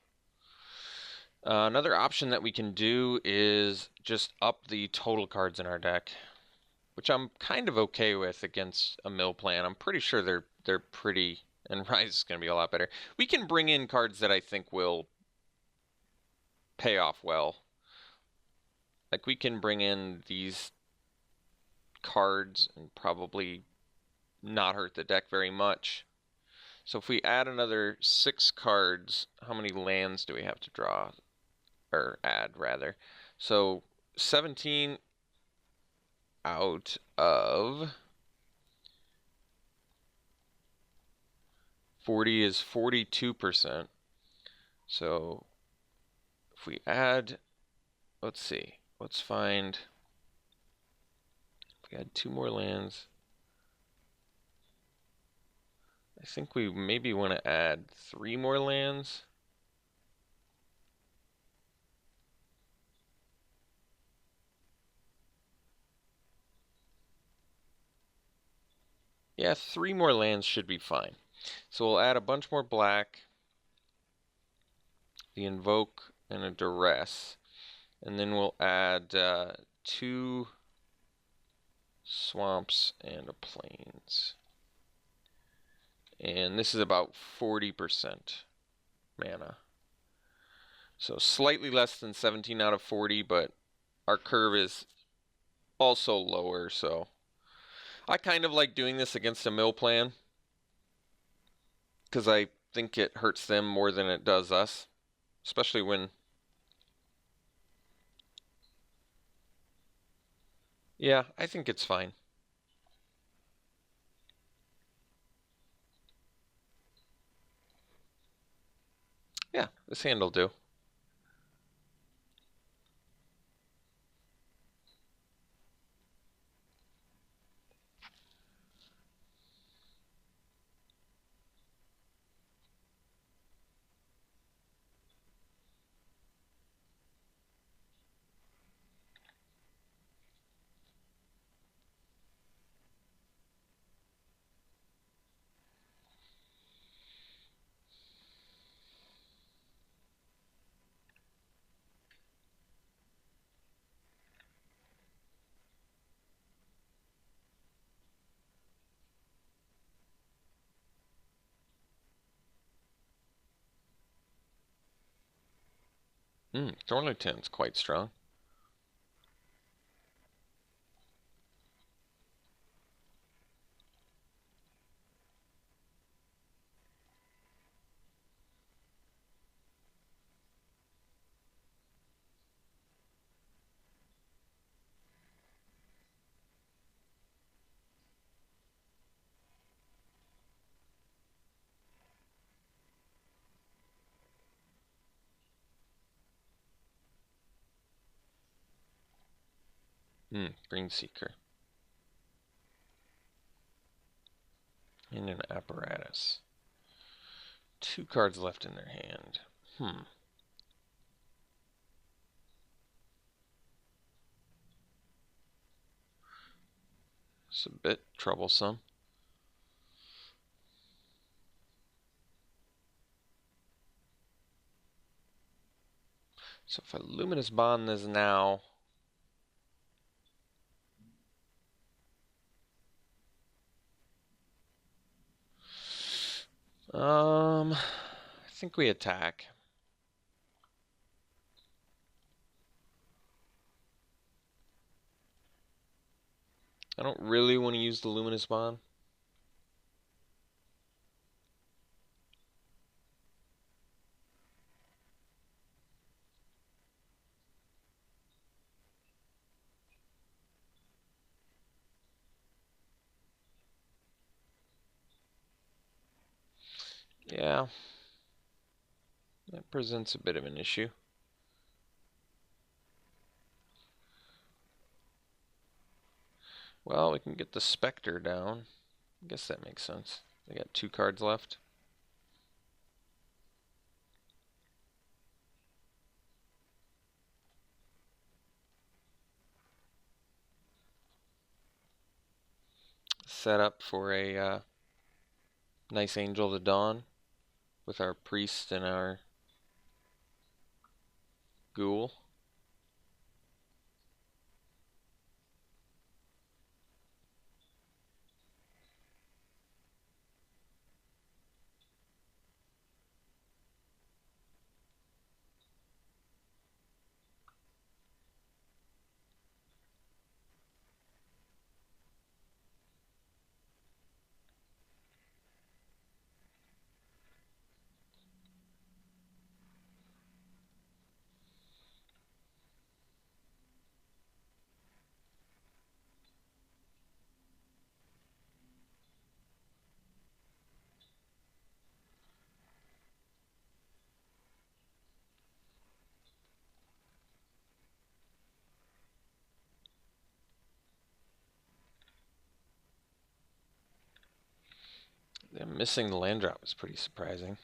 Another option that we can do is just up the total cards in our deck, which I'm kind of okay with against a mill plan. I'm pretty sure they're pretty, and Rise is going to be a lot better. We can bring in cards that I think will pay off well. Like we can bring in these cards and probably not hurt the deck very much. So if we add another 6 cards, how many lands do we have to draw? Or add, rather. So 17 out of 40 is 42%. So if we add, let's see, let's find, if we add 2 more lands, I think we maybe want to add 3 more lands. Yeah, 3 more lands should be fine. So we'll add a bunch more black, the Invoke, and a Duress. And then we'll add 2 swamps and a plains. And this is about 40% mana. So slightly less than 17 out of 40, but our curve is also lower, so I kind of like doing this against a mill plan because I think it hurts them more than it does us, especially when, yeah, I think it's fine. Yeah, this hand will do. Thornton's quite strong. Green Seeker. And an Apparatus. 2 cards left in their hand. It's a bit troublesome. So if I Luminous Bond this now, I think we attack. I don't really want to use the Luminous Bond. Yeah, that presents a bit of an issue. Well, we can get the Spectre down. I guess that makes sense. They got 2 cards left. set up for a nice Angel to Dawn with our priest and our ghoul. Them missing the land drop is pretty surprising.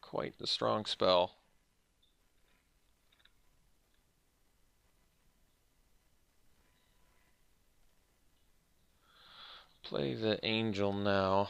Quite the strong spell. Play the Angel now.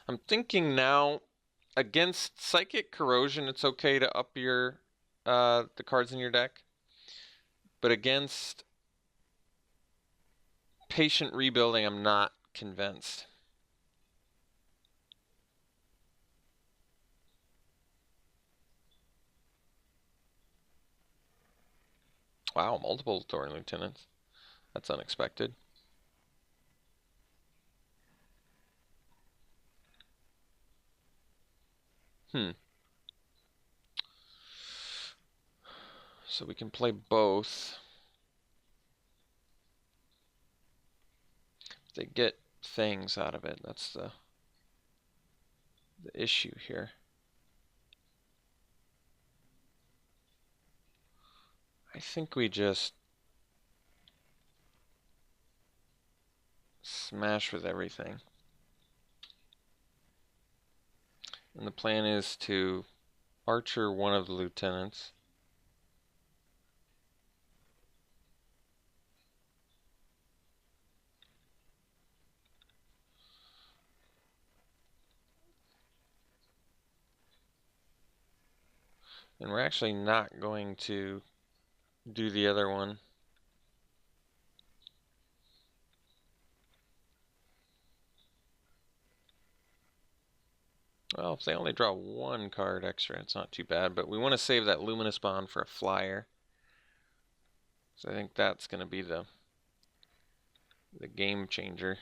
I'm thinking now, against Psychic Corrosion, it's okay to up your the cards in your deck. But against Patient Rebuilding, I'm not convinced. Wow, multiple Thorn Lieutenants. That's unexpected. So we can play both. They get things out of it. That's the issue here. I think we just smash with everything. And the plan is to archer one of the lieutenants. And we're actually not going to do the other one. Well, if they only draw one card extra, it's not too bad, but we want to save that Luminous Bond for a flyer. So I think that's going to be the game changer.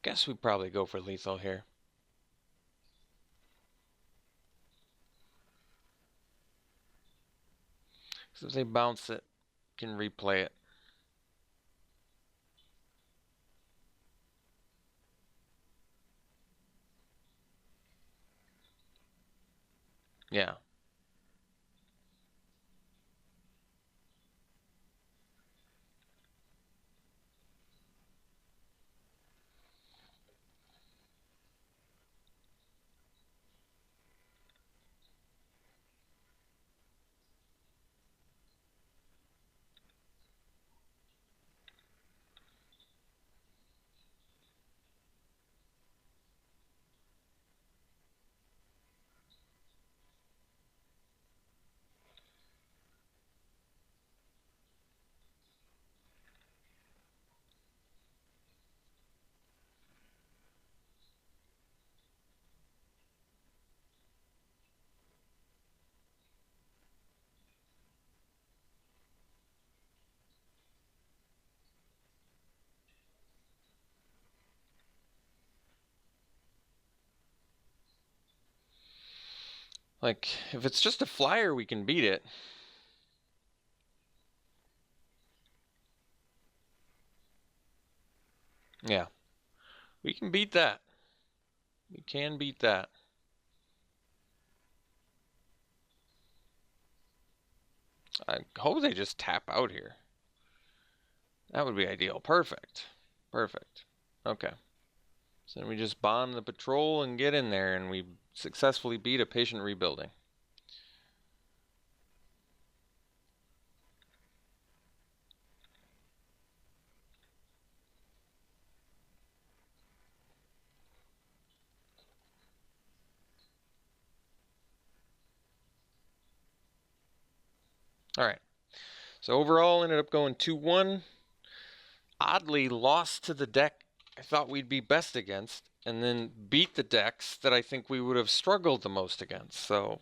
Guess we probably go for lethal here. So if they bounce it, can replay it. Yeah. Like, if it's just a flyer, we can beat it. Yeah. We can beat that. We can beat that. I hope they just tap out here. That would be ideal. Perfect. Perfect. Okay. So then we just bond the patrol and get in there, and we successfully beat a patient rebuilding. All right. So overall, ended up going 2-1. Oddly, lost to the deck I thought we'd be best against, and then beat the decks that I think we would have struggled the most against. So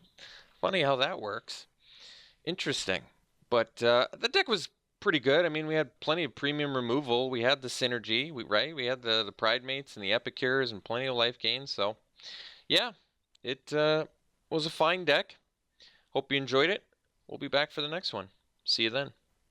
funny how that works. Interesting. But the deck was pretty good. I mean, we had plenty of premium removal. We had the synergy, right? We had the Pride Mates and the Epicures and plenty of life gains. So, yeah, it was a fine deck. Hope you enjoyed it. We'll be back for the next one. See you then.